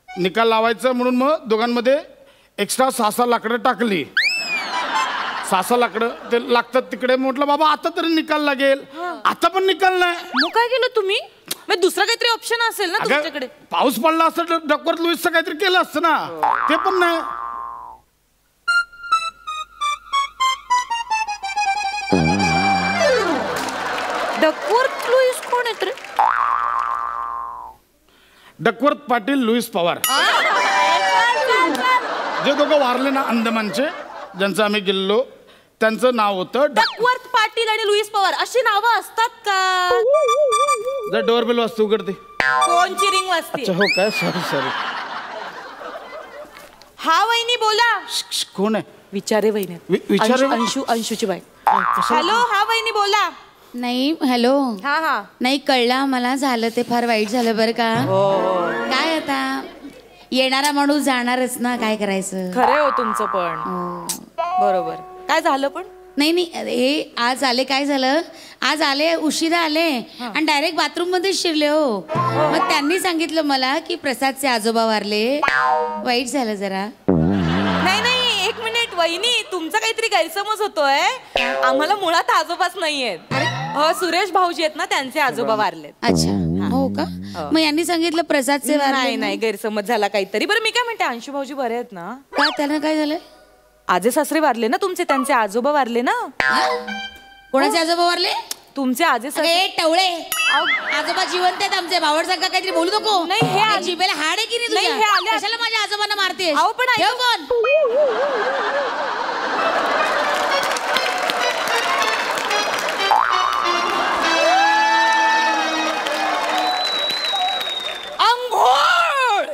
निकाल लावायचा म्हणून मग दोघांमध्ये एक्स्ट्रा 6 लाकडं टाकली. 6 लाकडं ते लागतात तिकडे. म्हटलं बाबा आता तरी निकाल लागेल. आता पण निकाल नाही. मग काय केलं तुम्ही? मग दुसरा काहीतरी ऑप्शन असेल ना तुमच्याकडे. पाऊस पडला असता तर डकवर्थ लुईसचं काहीतरी केलं असतं ना. ते पण नाही. डकवर्थ लुईस कोण आहेत रे? डकवर्थ पाटील लुईस पवार जे 2 वारले ना अंदमानचे ज्यांचं आम्ही गेलो त्यांचं नाव होतं डकवर्थ पाटील आणि लुईस पवार. अशी नावं असतात का? जर डोअरबेल वाजतो उघडते. कोणची रिंग वाजते? अच्छा हो काय सॉरी. हा वहिनी बोला. कोण आहे? विचारे वहिनी. विचारे अंशूची बाई. हॅलो हा वहिनी बोला. नाही हॅलो. हा हा नाही कळलं मला झालं ते फार वाईट झालं बरं का. काय आता येणारा माणूस जाणारच ना काय करायचं. खरं हो तुमचं पण. बरोबर. काय झालं पण? नाही हे आज आले काय झालं आज आले उशिरा आले आणि डायरेक्ट बाथरूम मध्ये शिरले हो. मग त्यांनी सांगितलं मला की प्रसादचे आजोबा वारले. वाईट झालं जरा. नाही 1 मिनिट वहिनी तुमचा काहीतरी गैरसमज होतोय. आम्हाला मुळात आजोबाच नाहीयेत. सुरेश भाऊजी आहेत ना त्यांचे आजोबा वारलेत. अच्छा हो का. मग यांनी सांगितलं प्रसादचे वारले. नाही गैरसमज झाला काहीतरी. बरं मी काय म्हणते अंशू भाऊजी बरे आहेत ना? का त्यांना काय झालं? आजे सासरे वारले ना तुमचे. त्यांचे आजोबा वारले ना. कोणाचे आजोबा वारले? तुमचे आजे सासरे. टवळे आजोबा जिवंत आहेत आमचे. भावड सांगा काहीतरी बोलू नको. नाही हे जिभेला हाड आहे की नाही हे आले. कशाला माझ्या आजोबांना मारते? अहो पण कोण? अंघोळ.